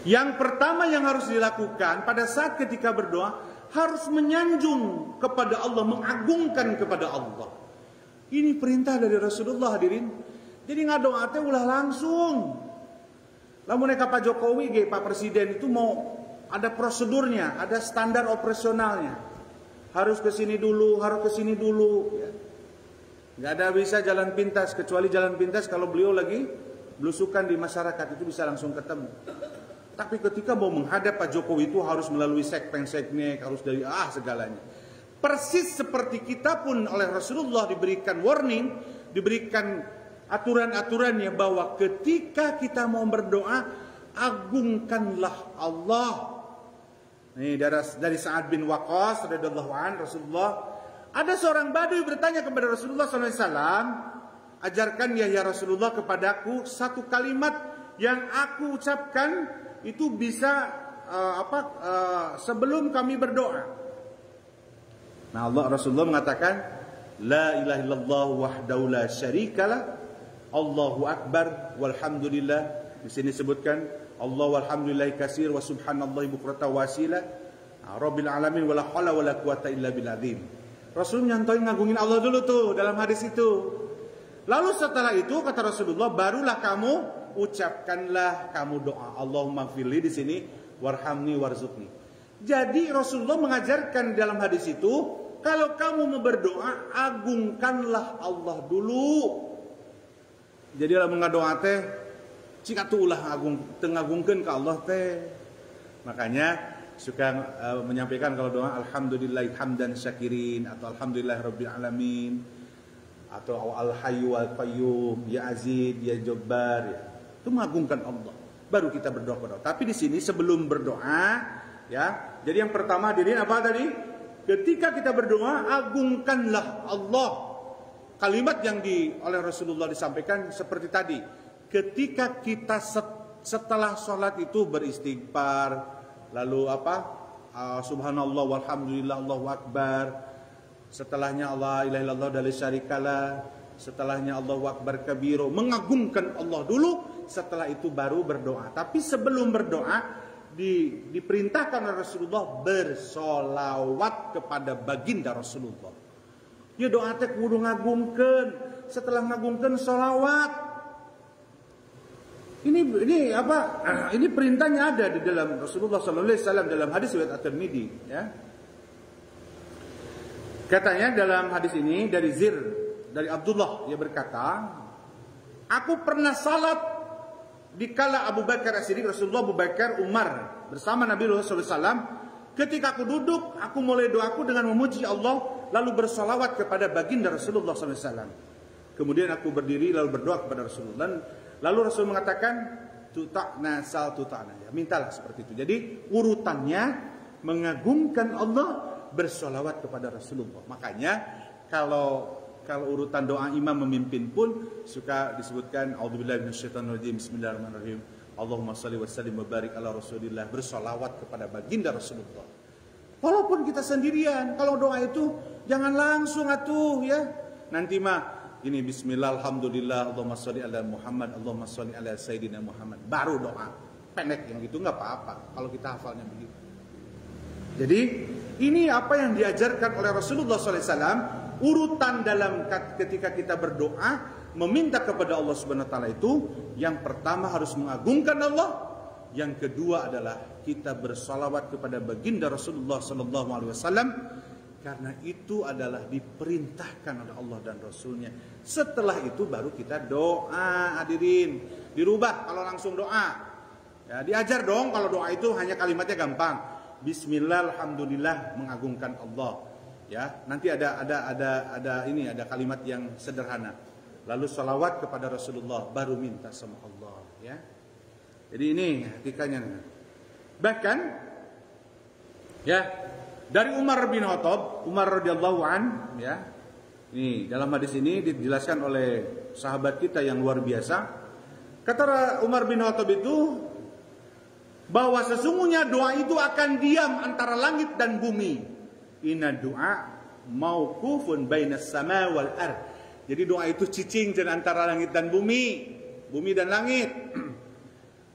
yang pertama yang harus dilakukan pada saat ketika berdoa, harus menyanjung kepada Allah, mengagungkan kepada Allah. Ini perintah dari Rasulullah hadirin. Jadi ngadoa teh ulah langsung. Lamun eka Pak Jokowi Pak Presiden itu mau ada prosedurnya, ada standar operasionalnya. Harus ke sini dulu, harus ke sini dulu ya. Gak ada bisa jalan pintas, kecuali jalan pintas kalau beliau lagi belusukan di masyarakat, itu bisa langsung ketemu. Tapi ketika mau menghadap Pak Jokowi itu harus melalui seknek, harus dari segalanya. Persis seperti kita pun oleh Rasulullah diberikan warning, diberikan aturan-aturannya bahwa ketika kita mau berdoa, agungkanlah Allah. Nih dari Sa'ad bin Waqqas radhiyallahu anhu, Rasulullah, ada seorang badui bertanya kepada Rasulullah SAW, ajarkan ya Rasulullah kepadaku satu kalimat yang aku ucapkan itu bisa sebelum kami berdoa. Nah Rasulullah mengatakan, La ilaha illallah wahdahu la syarikalah, Allahu akbar walhamdulillah. Di sini sebutkan Allah walhamdulillah katsir wa subhanallahi bukratan wasila. Rabbil alamin wala haula wala quwata illa bil azim. Rasul nyantoin ngagungin Allah dulu tuh dalam hadis itu. Lalu setelah itu kata Rasulullah, barulah kamu ucapkanlah kamu doa Allahumma gfirli di sini warhamni warzuqni. Jadi Rasulullah mengajarkan dalam hadis itu, kalau kamu mau berdoa agungkanlah Allah dulu. Jadi lamun ngadoa teh cika ulah tengagungkeun ka Allah teh. Makanya suka menyampaikan kalau doa alhamdulillah hamdan syakirin atau alhamdulillah rabbil alamin atau al hayyu wal qayyum ya aziz ya jabbar ya. Itu mengagungkan Allah. Baru kita berdoa kepada Allah. Tapi di sini sebelum berdoa ya. Jadi yang pertama hadirin apa tadi? Ketika kita berdoa agungkanlah Allah. Kalimat yang oleh Rasulullah disampaikan seperti tadi. Ketika kita setelah sholat itu beristighfar, lalu apa? Subhanallah walhamdulillah Allahu akbar. Setelahnya Allah ilaha illallah la syarikalah. Setelahnya Allahu akbar kabiru. Mengagungkan Allah dulu, setelah itu baru berdoa. Tapi sebelum berdoa diperintahkan oleh Rasulullah bersolawat kepada baginda Rasulullah. Ya doa teh kudu ngagungkeun. Setelah ngagungkeun solawat. Ini apa? Ini perintahnya ada di dalam Rasulullah SAW dalam hadis riwayat At-Tirmidzi. Ya. Katanya dalam hadis ini dari dari Abdullah, dia berkata, aku pernah salat dikala Abu Bakar As-Siddiq, Rasulullah, Abu Bakar, Umar bersama Nabi SAW. Ketika aku duduk, aku mulai doaku dengan memuji Allah, lalu bersolawat kepada baginda Rasulullah SAW. Kemudian aku berdiri lalu berdoa kepada Rasulullah. Lalu Rasul mengatakan, tuta'na sal tuta'na. Ya, mintalah seperti itu. Jadi urutannya mengagungkan Allah, bersolawat kepada Rasulullah. Makanya kalau urutan doa imam memimpin pun suka disebutkan a'udzubillahi minasyaitonirrajim, bismillahirrahmanirrahim, Allahumma shalli wa sallim wa barik ala Rasulillah, bersolawat kepada baginda Rasulullah. Walaupun kita sendirian, kalau doa itu jangan langsung atuh ya. Nanti mah ini bismillah alhamdulillah Allahumma shalli ala Muhammad, Allahumma shalli ala sayyidina Muhammad, baru doa. Pendek yang gitu enggak apa-apa kalau kita hafalnya begitu. Jadi ini apa yang diajarkan oleh Rasulullah SAW. Urutan dalam ketika kita berdoa meminta kepada Allah Subhanahu wa taala itu, yang pertama harus mengagungkan Allah, yang kedua adalah kita bersalawat kepada baginda Rasulullah sallallahu alaihi wasallam, karena itu adalah diperintahkan oleh Allah dan Rasulnya. Setelah itu baru kita doa, hadirin. Dirubah kalau langsung doa. Ya, diajar dong kalau doa itu hanya kalimatnya gampang. Bismillah alhamdulillah, mengagungkan Allah. Ya, nanti ada kalimat yang sederhana. Lalu salawat kepada Rasulullah, baru minta sama Allah. Ya, jadi ini hakikatnya. Bahkan, ya dari Umar bin Khattab, Umar radhiyallahu an, ya, ini dalam hadis ini dijelaskan oleh sahabat kita yang luar biasa. Kata Umar bin Khattab itu bahwa sesungguhnya doa itu akan diam antara langit dan bumi. Inna doa mauqufun bainas sama wal ard. Jadi doa itu cicing antara langit dan bumi dan langit.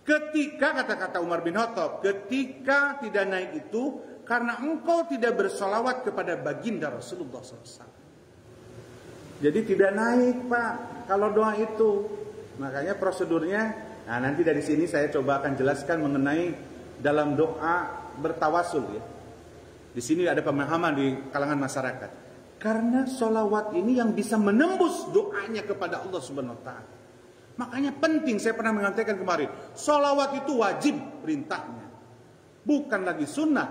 Ketika kata-kata Umar bin Khattab, ketika tidak naik itu karena engkau tidak bersolawat kepada baginda Rasulullah SAW. Jadi tidak naik Pak kalau doa itu. Makanya prosedurnya, nah nanti dari sini saya coba akan jelaskan mengenai dalam doa bertawasul ya. Di sini ada pemahaman di kalangan masyarakat. Karena solawat ini yang bisa menembus doanya kepada Allah Subhanahu wa taala. Makanya penting, saya pernah mengatakan kemarin, solawat itu wajib perintahnya. Bukan lagi sunnah.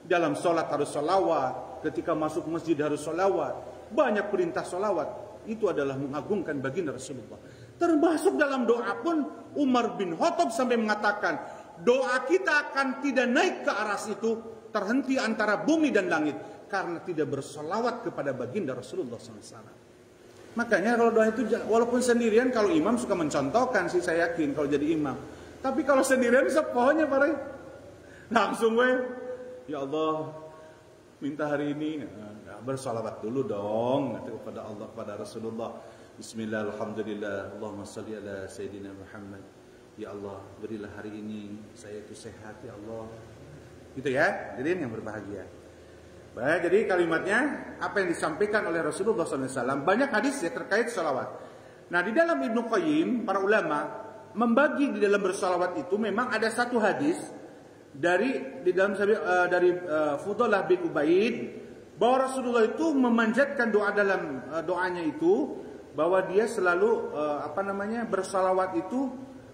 Dalam sholat harus solawat, ketika masuk masjid harus solawat. Banyak perintah solawat. Itu adalah mengagungkan baginda Rasulullah. Termasuk dalam doa pun Umar bin Khattab sampai mengatakan, doa kita akan tidak naik ke aras itu, terhenti antara bumi dan langit, karena tidak bersolawat kepada baginda Rasulullah SAW. Makanya kalau doa itu, walaupun sendirian, kalau imam suka mencontohkan sih, saya yakin kalau jadi imam. Tapi kalau sendirian sepohnya pare langsung ya Allah minta hari ini, bersalawat dulu dong kepada Allah, kepada Rasulullah. Bismillah, alhamdulillah, Allahumma salli ala Sayyidina Muhammad. Ya Allah, berilah hari ini saya itu sehat ya Allah. Gitu ya, hadirin yang berbahagia. Baik, jadi kalimatnya apa yang disampaikan oleh Rasulullah SAW, banyak hadis ya terkait salawat. Nah, di dalam Ibnu Qayyim, para ulama membagi di dalam bersalawat itu memang ada satu hadis dari Fudalah bin Ubaid bahwa Rasulullah itu memanjatkan doa dalam doanya itu bahwa dia selalu bersalawat itu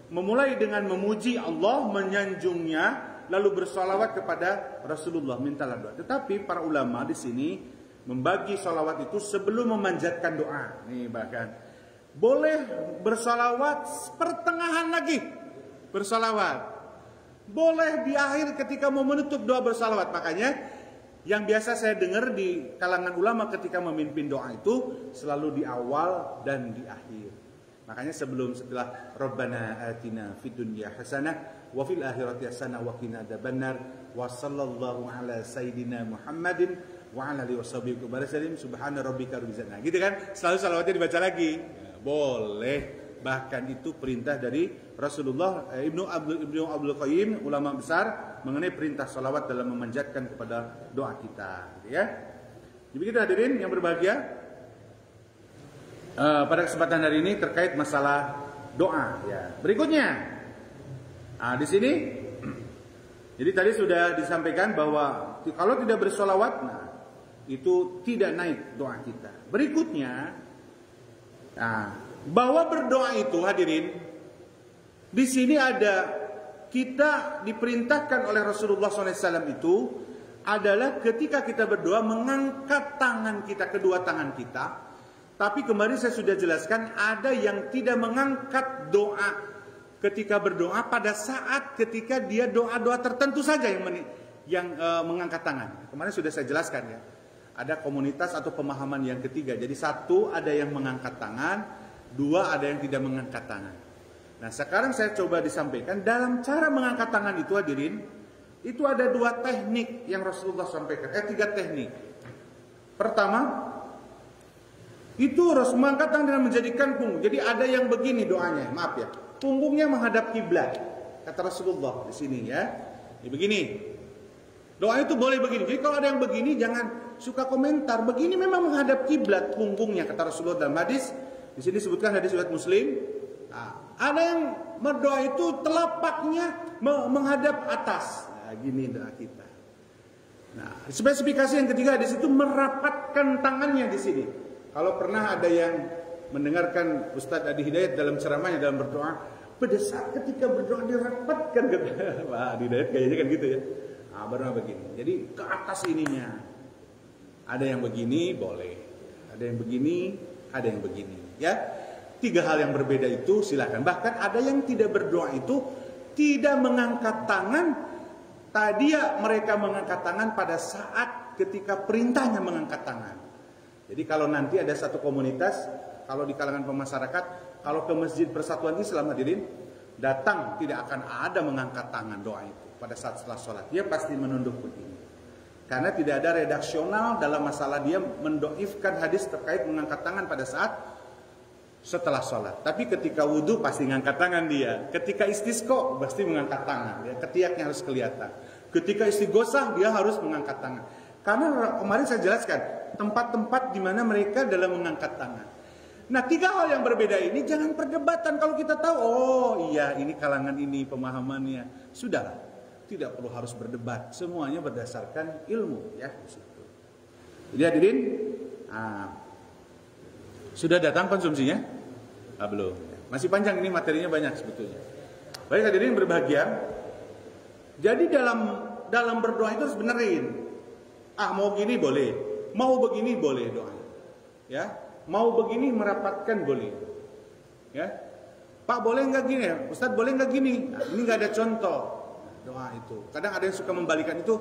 memulai dengan memuji Allah, menyanjungnya, lalu bersalawat kepada Rasulullah, mintalah doa. Tetapi para ulama di sini membagi salawat itu sebelum memanjatkan doa. Nih bahkan boleh bersalawat pertengahan lagi bersalawat. Boleh di akhir ketika mau menutup doa bersalawat. Makanya yang biasa saya dengar di kalangan ulama ketika memimpin doa itu selalu di awal dan di akhir. Makanya setelah Rabbana atina fid dunya hasanah wa fil akhirati hasanah wa qina adzabannar wa sallallahu ala sayyidina Muhammadin wa ala alihi washabihi wasallam subhana rabbika rabbil izzati. Gitu kan? Selalu salawatnya dibaca lagi. Boleh, bahkan itu perintah dari Rasulullah. Ibnu Abdul Qayyim, ulama besar, mengenai perintah salawat dalam memanjatkan kepada doa kita, ya. Jadi kita hadirin yang berbahagia, pada kesempatan hari ini terkait masalah doa, ya. Berikutnya, di sini, jadi tadi sudah disampaikan bahwa kalau tidak bersolawat, itu tidak naik doa kita. Berikutnya, bahwa berdoa itu hadirin, di sini ada kita diperintahkan oleh Rasulullah SAW itu adalah ketika kita berdoa mengangkat tangan kita, kedua tangan kita. Tapi kemarin saya sudah jelaskan ada yang tidak mengangkat doa ketika berdoa pada saat ketika dia doa-doa tertentu saja yang mengangkat tangan. Kemarin sudah saya jelaskan ya. Ada komunitas atau pemahaman yang ketiga. Jadi satu ada yang mengangkat tangan, dua ada yang tidak mengangkat tangan. Nah sekarang saya coba disampaikan dalam cara mengangkat tangan itu hadirin, itu ada dua teknik yang Rasulullah sampaikan. Tiga teknik. Pertama, itu harus mengangkat tangan dengan menjadikan punggung. Jadi ada yang begini doanya, maaf ya. Punggungnya menghadap kiblat. Kata Rasulullah di sini ya. Ini begini. Doa itu boleh begini. Jadi kalau ada yang begini jangan suka komentar. Begini memang menghadap kiblat punggungnya, kata Rasulullah dalam hadis. Di sini disebutkan hadis riwayat Muslim. Ada yang berdoa itu telapaknya menghadap atas. Gini doa kita. Nah, spesifikasi yang ketiga di situ merapatkan tangannya di sini. Kalau pernah ada yang mendengarkan Ustadz Adi Hidayat dalam ceramahnya dalam berdoa, pada saat ketika berdoa dirapatkan, Wah, Adi Hidayat kayaknya kan gitu ya. Berdoa begini. Jadi ke atas ininya. Ada yang begini boleh, ada yang begini, ada yang begini. Ya, tiga hal yang berbeda itu silakan. Bahkan ada yang tidak berdoa itu tidak mengangkat tangan. Tadi mereka mengangkat tangan pada saat ketika perintahnya mengangkat tangan. Jadi kalau nanti ada satu komunitas, kalau di kalangan pemasyarakat, kalau ke Masjid Persatuan Islam hadirin, datang tidak akan ada mengangkat tangan doa itu pada saat setelah sholat. Dia pasti menunduk begini. Karena tidak ada redaksional dalam masalah dia mendoifkan hadis terkait mengangkat tangan pada saat setelah sholat. Tapi ketika wudhu pasti mengangkat tangan dia. Ketika istisqa pasti mengangkat tangan. Ya, ketiaknya harus kelihatan. Ketika istighosah dia harus mengangkat tangan. Karena kemarin saya jelaskan tempat-tempat di mana mereka dalam mengangkat tangan. Nah, tiga hal yang berbeda ini jangan perdebatan. Kalau kita tahu, oh iya ini kalangan ini pemahamannya, sudahlah, tidak perlu harus berdebat. Semuanya berdasarkan ilmu, ya. Jadi hadirin, sudah datang konsumsinya? Belum. Masih panjang ini materinya banyak sebetulnya. Baik hadirin berbahagia. Jadi dalam berdoa itu harus benerin. Mau gini boleh, mau begini boleh doa. Ya, mau begini merapatkan boleh. Ya, Pak boleh nggak gini? Ustadz boleh nggak gini? Ini nggak ada contoh doa itu. Kadang ada yang suka membalikan itu.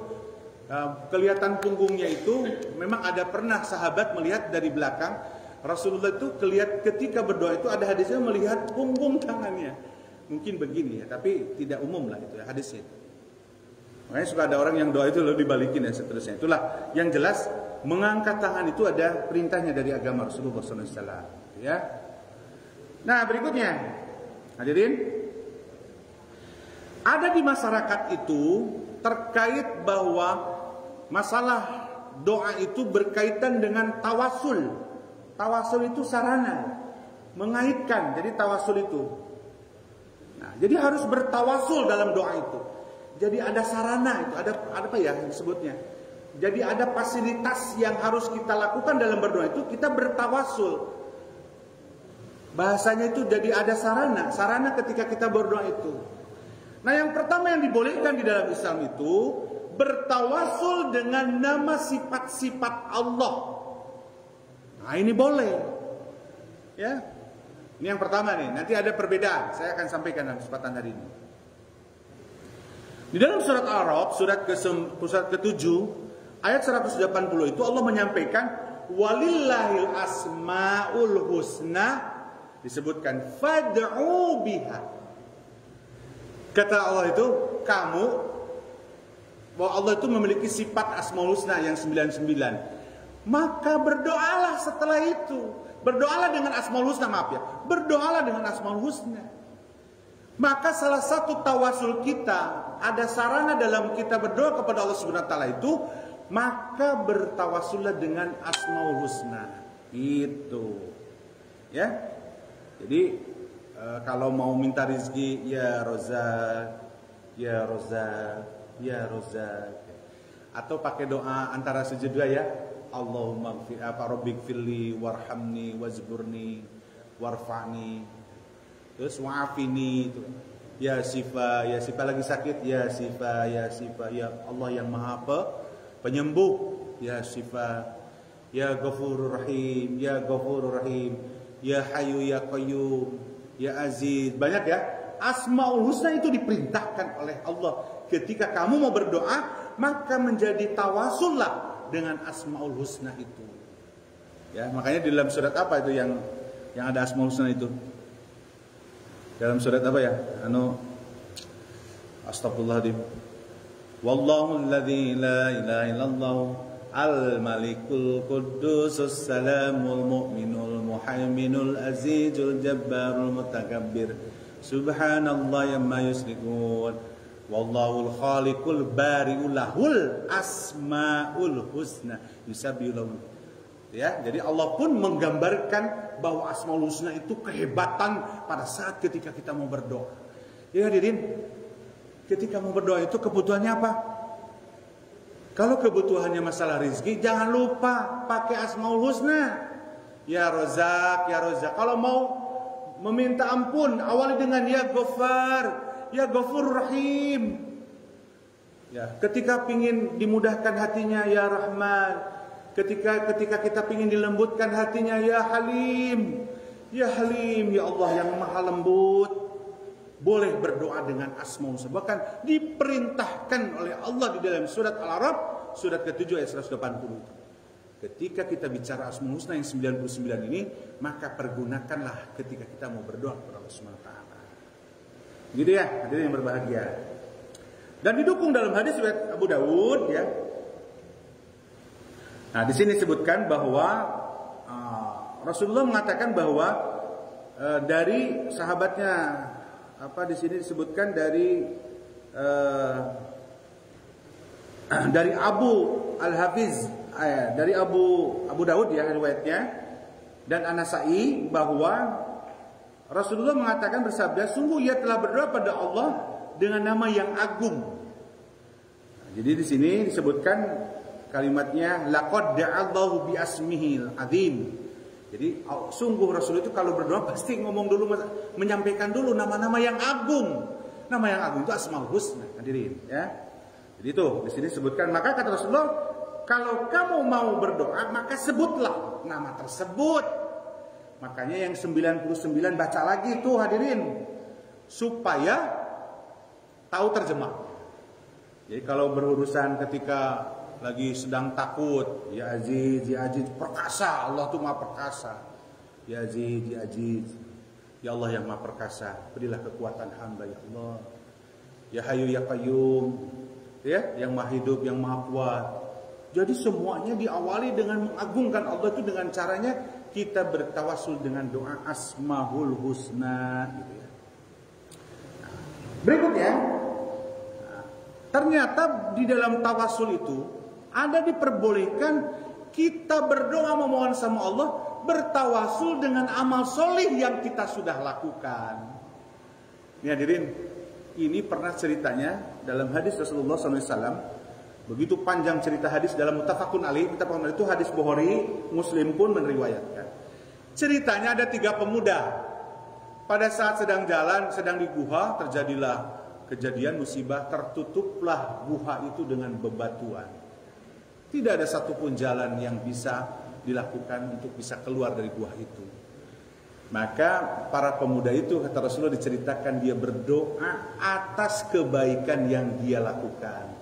Kelihatan punggungnya itu memang ada pernah sahabat melihat dari belakang Rasulullah itu ketika berdoa itu ada hadisnya melihat punggung tangannya. Mungkin begini ya, tapi tidak umum lah itu ya hadisnya. Makanya suka ada orang yang doa itu lalu dibalikin dan seterusnya. Itulah yang jelas mengangkat tangan itu ada perintahnya dari agama Rasulullah SAW. Ya. Nah berikutnya, hadirin, ada di masyarakat itu terkait bahwa masalah doa itu berkaitan dengan tawasul. Tawasul itu sarana, mengaitkan. Jadi tawasul itu. Nah, jadi harus bertawasul dalam doa itu. Jadi ada sarana itu, ada apa ya disebutnya? Jadi ada fasilitas yang harus kita lakukan dalam berdoa itu, kita bertawasul. Bahasanya itu jadi ada sarana ketika kita berdoa itu. Nah, yang pertama yang dibolehkan di dalam Islam itu bertawasul dengan nama sifat-sifat Allah. Nah, ini boleh. Ya. Ini yang pertama nih, nanti ada perbedaan. Saya akan sampaikan dalam kesempatan hari ini. Di dalam surat Al-A'raf, surat ke-7, ayat 180 itu Allah menyampaikan walillahil asmaul husna, disebutkan fad'u biha. Kata Allah itu, kamu, bahwa Allah itu memiliki sifat asmaul husna yang 99. Maka berdoalah setelah itu. Berdoalah dengan asmaul husna, maaf ya. Berdoalah dengan asmaul husna. Maka salah satu tawasul kita, ada sarana dalam kita berdoa kepada Allah Subhanahu wa taala itu, maka bertawasullah dengan asmaul husna. Itu. Ya. Jadi kalau mau minta rezeki, ya Rozak, ya Rozak, ya Rozak. Atau pakai doa antara sujud dua ya. Allahumma rabbikfirli warhamni wazburni warfa'ni. Terus wa'afini itu. Ya Sifa lagi sakit, ya Sifa, ya Allah yang Maha Penyembuh, ya Sifa, ya Ghafurur Rahim, ya Ghafurur Rahim, ya Hayyu ya Qayyum, ya Aziz. Banyak ya. Asmaul Husna itu diperintahkan oleh Allah. Ketika kamu mau berdoa, maka menjadi tawasullah dengan Asmaul Husna itu. Ya, makanya di dalam surat apa itu yang ada Asmaul Husna itu? Dalam surat apa ya? Astagfirullahaladzim. Wallahu alladzi la ilaha illallah al-malikul quddusus salamul mu'minul muhaiminul azizul jabbarul mutakabbir. Subhanallah yamma yusyrikun. Wallahul khaliqul bari'ul lahul asmaul husna yusabbihu lahu. Ya, jadi Allah pun menggambarkan bahwa asmaul husna itu kehebatan pada saat ketika kita mau berdoa. Ya hadirin, ketika mau berdoa itu kebutuhannya apa? Kalau kebutuhannya masalah rezeki, jangan lupa pakai asmaul husna. Ya Rozak, ya Rozak. Kalau mau meminta ampun, awali dengan ya Ghaffar, ya Ghafurur Rahim. Ya, ketika pingin dimudahkan hatinya, ya Rahman. Ketika kita pingin dilembutkan hatinya, ya Halim. Ya Halim, ya Allah yang Maha Lembut. Boleh berdoa dengan asmaul husna. Bahkan diperintahkan oleh Allah di dalam surat Al-A'raf, surat ke-7 ayat 180. Ketika kita bicara asmaul husna yang 99 ini, maka pergunakanlah ketika kita mau berdoa kepada Allah Subhanahu wa taala. Gitu ya, hadirin yang berbahagia. Dan didukung dalam hadis riwayat Abu Dawud ya. Nah, di sini disebutkan bahwa Rasulullah mengatakan bahwa dari sahabatnya di sini disebutkan dari Abu Al-Hafiz, dari Abu Dawud ya riwayatnya, dan An-Nasa'i bahwa Rasulullah mengatakan bersabda, sungguh ia telah berdoa pada Allah dengan nama yang agung. Nah, jadi di sini disebutkan kalimatnya laqad da'allahu bi asmihil azim. Jadi sungguh Rasul itu kalau berdoa pasti ngomong dulu, menyampaikan dulu nama-nama yang agung. Nama yang agung itu Asmaul Husna, hadirin ya. Jadi itu di sini disebutkan, maka kata Rasulullah, kalau kamu mau berdoa maka sebutlah nama tersebut. Makanya yang 99 baca lagi itu hadirin, supaya tahu terjemah. Jadi kalau berurusan ketika lagi sedang takut, ya Aziz, perkasa, Allah tuh Maha perkasa. Ya Aziz, ya Allah yang Maha perkasa, berilah kekuatan hamba ya Allah. Ya Hayyu ya Qayyum, ya yang Maha hidup, yang Maha kuat. Jadi semuanya diawali dengan mengagungkan Allah itu dengan caranya kita bertawasul dengan doa Asmaul Husna gitu ya. Berikutnya, ternyata di dalam tawasul itu ada diperbolehkan kita berdoa memohon sama Allah, bertawasul dengan amal solih yang kita sudah lakukan. Ini hadirin, ini pernah ceritanya dalam hadis Rasulullah SAW. Begitu panjang cerita hadis dalam Muttafaqun Alaih, itu hadis Bukhari, Muslim pun meriwayatkan. Ceritanya ada 3 pemuda. Pada saat sedang jalan, sedang di guha, terjadilah kejadian musibah, tertutuplah guha itu dengan bebatuan. Tidak ada satupun jalan yang bisa dilakukan untuk bisa keluar dari guha itu. Maka para pemuda itu, kata Rasulullah, diceritakan dia berdoa atas kebaikan yang dia lakukan.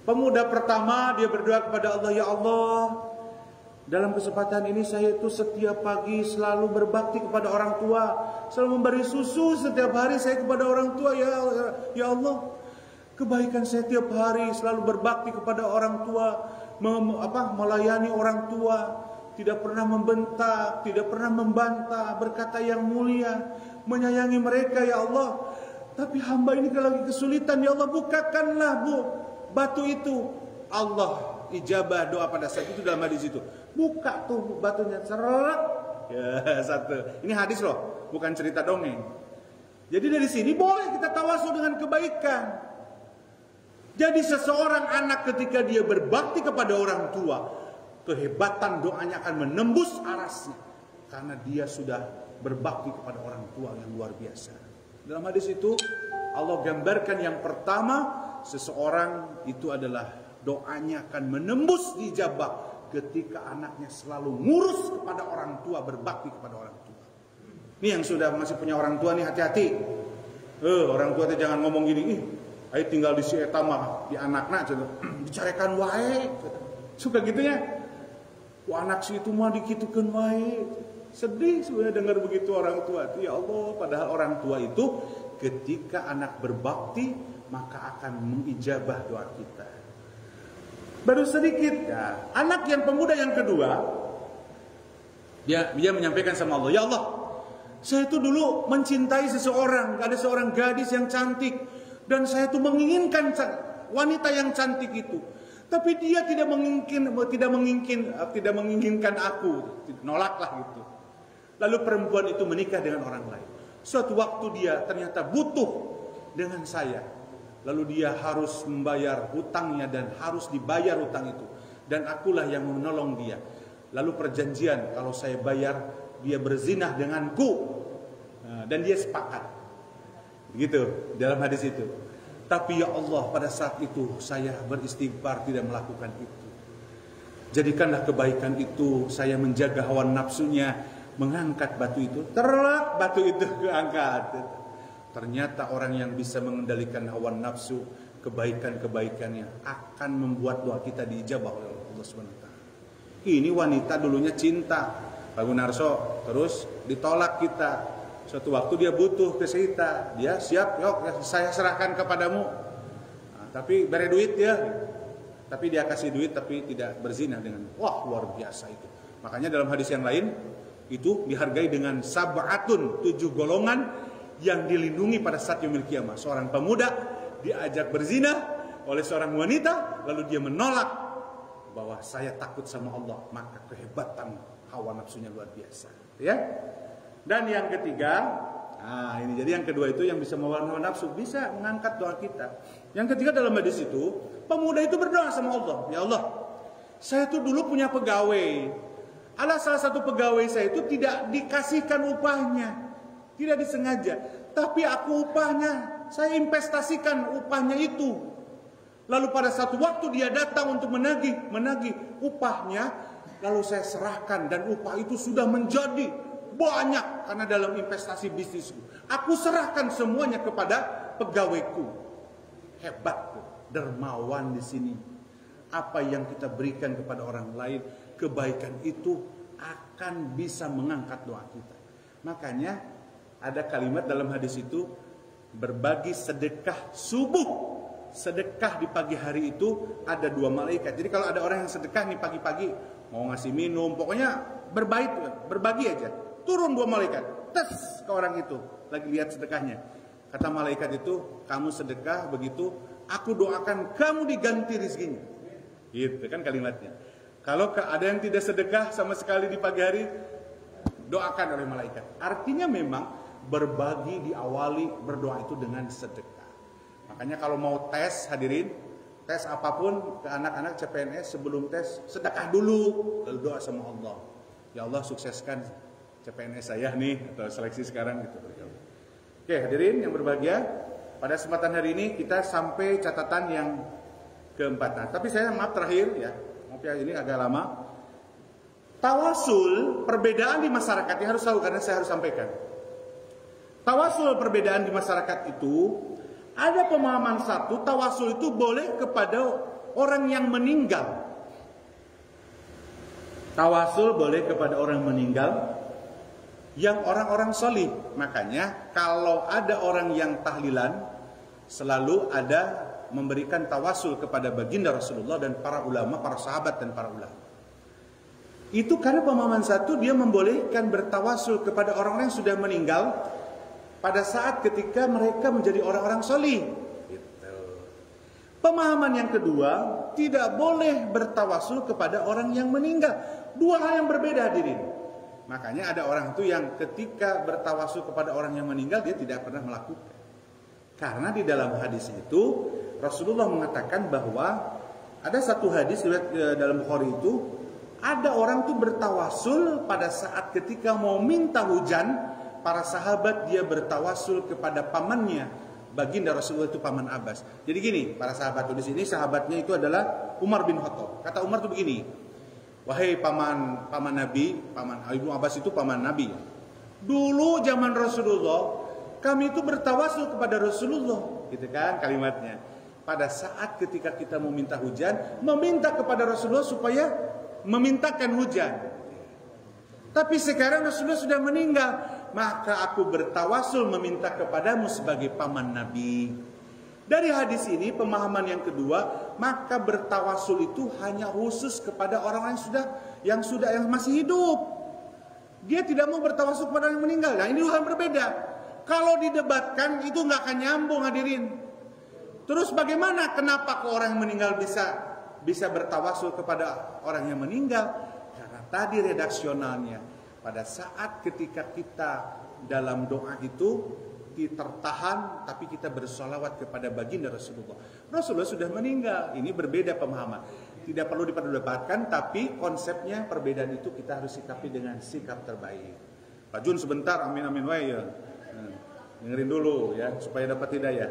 Pemuda pertama dia berdoa kepada Allah, ya Allah, dalam kesempatan ini saya itu setiap pagi selalu berbakti kepada orang tua, selalu memberi susu setiap hari saya kepada orang tua, ya Allah. Kebaikan saya tiap hari selalu berbakti kepada orang tua, melayani orang tua, tidak pernah membentak, tidak pernah membantah, berkata yang mulia, menyayangi mereka ya Allah. Tapi hamba ini kalau lagi kesulitan, ya Allah bukakanlah batu itu. Allah ijabah doa pada saat itu dalam hadis itu. Buka tuh batunya, seret. Ya, satu. Ini hadis loh, bukan cerita dongeng. Jadi dari sini boleh kita tawasul dengan kebaikan. Jadi seseorang anak ketika dia berbakti kepada orang tua, kehebatan doanya akan menembus arasnya. Karena dia sudah berbakti kepada orang tua yang luar biasa. Dalam hadis itu Allah gambarkan yang pertama, seseorang itu adalah doanya akan menembus dijabah ketika anaknya selalu ngurus kepada orang tua, berbakti kepada orang tua. Ini yang sudah masih punya orang tua nih, hati-hati. Orang tua itu jangan ngomong gini, ayo tinggal di si eta mah di anakna dicarikan wae. Suka gitunya. Anak si itu mah dikitukeun wae. Sedih sebenarnya dengar begitu orang tua itu. Ya Allah, padahal orang tua itu ketika anak berbakti maka akan mengijabah doa kita. Baru sedikit ya, anak yang pemuda yang kedua, dia menyampaikan sama Allah, ya Allah, saya itu dulu mencintai seseorang, ada seorang gadis yang cantik, dan saya itu menginginkan wanita yang cantik itu, tapi dia tidak menginginkan aku, nolaklah gitu. Lalu perempuan itu menikah dengan orang lain. Suatu waktu dia ternyata butuh dengan saya. Lalu dia harus membayar hutangnya dan harus dibayar hutang itu. Dan akulah yang menolong dia. Lalu perjanjian, kalau saya bayar, dia berzinah denganku. Dan dia sepakat. Begitu dalam hadis itu. Tapi ya Allah, pada saat itu saya beristighfar tidak melakukan itu. Jadikanlah kebaikan itu, saya menjaga hawa nafsunya, mengangkat batu itu. Terlak batu itu keangkat. Ternyata orang yang bisa mengendalikan hawa nafsu, kebaikan-kebaikannya akan membuat doa kita diijabah oleh Allah SWT. Ini wanita dulunya cinta Pak Gunarso, terus ditolak kita. Suatu waktu dia butuh ke kita, dia siap, yuk saya serahkan kepadamu. Tapi beri duit ya. Tapi dia kasih duit tapi tidak berzina dengan. Wah, luar biasa itu. Makanya dalam hadis yang lain itu dihargai dengan sab'atun, 7 golongan yang dilindungi pada saat yaumil qiyamah. Seorang pemuda diajak berzina oleh seorang wanita, lalu dia menolak bahwa saya takut sama Allah, maka kehebatan hawa nafsunya luar biasa, ya. Dan yang ketiga, ini jadi yang kedua itu yang bisa melawan hawa nafsu, bisa mengangkat doa kita. Yang ketiga dalam hadis itu, pemuda itu berdoa sama Allah, ya Allah, saya tuh dulu punya pegawai. Ada salah satu pegawai saya itu tidak dikasihkan upahnya. Tidak disengaja, tapi aku upahnya, saya investasikan upahnya itu. Lalu pada satu waktu dia datang untuk menagih upahnya, lalu saya serahkan dan upah itu sudah menjadi banyak karena dalam investasi bisnisku. Aku serahkan semuanya kepada pegawaiku. Hebat, dermawan di sini. Apa yang kita berikan kepada orang lain, kebaikan itu akan bisa mengangkat doa kita. Makanya ada kalimat dalam hadis itu, berbagi sedekah subuh sedekah di pagi hari itu ada 2 malaikat. Jadi kalau ada orang yang sedekah nih pagi-pagi, mau ngasih minum, pokoknya berbagi aja, turun 2 malaikat, tes ke orang itu, lagi lihat sedekahnya. Kata malaikat itu, kamu sedekah begitu, aku doakan kamu diganti rezekinya. Gitu kan kalimatnya. Kalau ada yang tidak sedekah sama sekali di pagi hari, doakan oleh malaikat. Artinya memang berbagi diawali berdoa itu dengan sedekah. Makanya kalau mau tes, hadirin, tes apapun ke anak-anak CPNS, sebelum tes sedekah dulu, lalu doa sama Allah. Ya Allah, sukseskan CPNS saya nih, atau seleksi sekarang gitu. Oke, hadirin yang berbahagia, pada kesempatan hari ini kita sampai catatan yang keempat. Nah, tapi saya maaf terakhir ya, maaf ya, ini agak lama. Tawasul, perbedaan di masyarakat yang harus tahu, karena saya harus sampaikan. Tawasul, perbedaan di masyarakat itu, ada pemahaman satu, tawasul itu boleh kepada orang yang meninggal. Tawasul boleh kepada orang meninggal yang orang-orang solih. Makanya kalau ada orang yang tahlilan, selalu ada memberikan tawasul kepada baginda Rasulullah dan para ulama, para sahabat dan para ulama. Itu karena pemahaman satu, dia membolehkan bertawasul kepada orang-orang yang sudah meninggal pada saat ketika mereka menjadi orang-orang solih. Gitu. Pemahaman yang kedua, tidak boleh bertawasul kepada orang yang meninggal. 2 hal yang berbeda, hadirin. Makanya ada orang itu yang ketika bertawasul kepada orang yang meninggal, dia tidak pernah melakukan. Karena di dalam hadis itu, Rasulullah mengatakan bahwa ada satu hadis dalam Bukhari itu, ada orang itu bertawasul pada saat ketika mau minta hujan. Para sahabat dia bertawasul kepada pamannya, baginda Rasulullah itu paman Abbas. Jadi gini, para sahabat di sini sahabatnya itu adalah Umar bin Khattab. Kata Umar itu begini, wahai paman Nabi, paman Ibnu Abbas itu paman Nabi. Dulu zaman Rasulullah, kami itu bertawasul kepada Rasulullah, gitu kan kalimatnya. Pada saat ketika kita meminta hujan, meminta kepada Rasulullah supaya memintakan hujan. Tapi sekarang Rasulullah sudah meninggal, maka aku bertawasul meminta kepadamu sebagai paman Nabi. Dari hadis ini pemahaman yang kedua, maka bertawasul itu hanya khusus kepada orang yang masih hidup. Dia tidak mau bertawasul kepada orang yang meninggal. Nah, ini hal berbeda. Kalau didebatkan itu nggak akan nyambung, hadirin. Terus bagaimana? Kenapa kok orang yang meninggal bisa bertawasul kepada orang yang meninggal? Karena tadi redaksionalnya, pada saat ketika kita dalam doa itu tertahan, tapi kita bersolawat kepada baginda Rasulullah. Rasulullah sudah meninggal. Ini berbeda pemahaman. Tidak perlu diperdebatkan, tapi konsepnya perbedaan itu kita harus sikapi dengan sikap terbaik. Pak Jun sebentar, amin amin wae ya. Dengerin dulu ya, supaya dapat hidayah.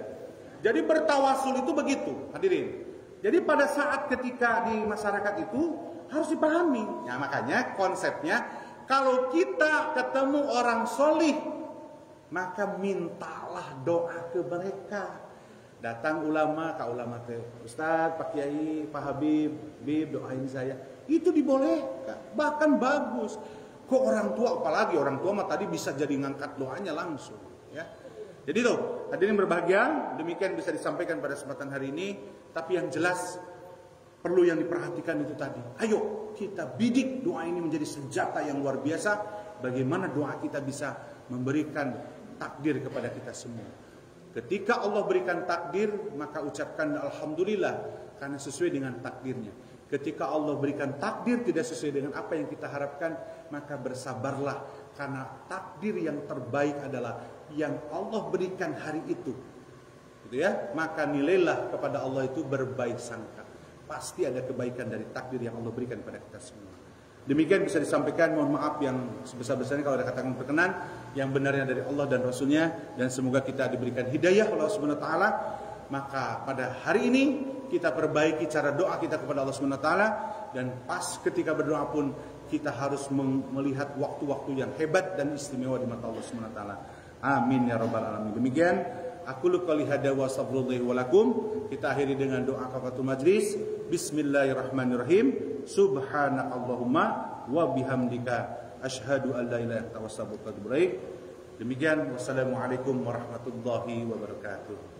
Jadi bertawasul itu begitu, hadirin. Jadi pada saat ketika di masyarakat itu harus dipahami. Ya, makanya konsepnya, kalau kita ketemu orang solih, maka mintalah doa ke mereka. Datang ulama, Kak ulama teh, Ustaz, Pak Kiai, Pak Habib, doain saya. Itu dibolehkan, bahkan bagus. Kok orang tua, apalagi orang tua mah tadi bisa jadi ngangkat doanya langsung. Ya. Jadi tuh, hadirin berbahagia, demikian bisa disampaikan pada kesempatan hari ini. Tapi yang jelas perlu yang diperhatikan itu tadi. Ayo kita bidik doa ini menjadi senjata yang luar biasa. Bagaimana doa kita bisa memberikan takdir kepada kita semua. Ketika Allah berikan takdir, maka ucapkan alhamdulillah karena sesuai dengan takdirnya. Ketika Allah berikan takdir tidak sesuai dengan apa yang kita harapkan, maka bersabarlah karena takdir yang terbaik adalah yang Allah berikan hari itu. Gitu ya? Maka nilailah kepada Allah itu berbaik sangka. Pasti ada kebaikan dari takdir yang Allah berikan pada kita semua. Demikian bisa disampaikan, mohon maaf yang sebesar-besarnya kalau ada kata-kata berkenan, yang benarnya dari Allah dan Rasulnya, dan semoga kita diberikan hidayah oleh Allah Subhanahu Wa Taala. Maka pada hari ini kita perbaiki cara doa kita kepada Allah Subhanahu Wa Taala, dan pas ketika berdoa pun kita harus melihat waktu-waktu yang hebat dan istimewa di mata Allah Subhanahu Wa Taala. Amin ya rabbal alamin. Demikian aku qouli hada wa astaghfirullahi wa lakum. Kita akhiri dengan doa kafaratul majlis. Bismillahirrahmanirrahim. Subhanakallahumma wa bihamdika asyhadu an la ilaha illa anta astaghfiruka wa atubu ilaik. Demikian, wassalamualaikum warahmatullahi wabarakatuh.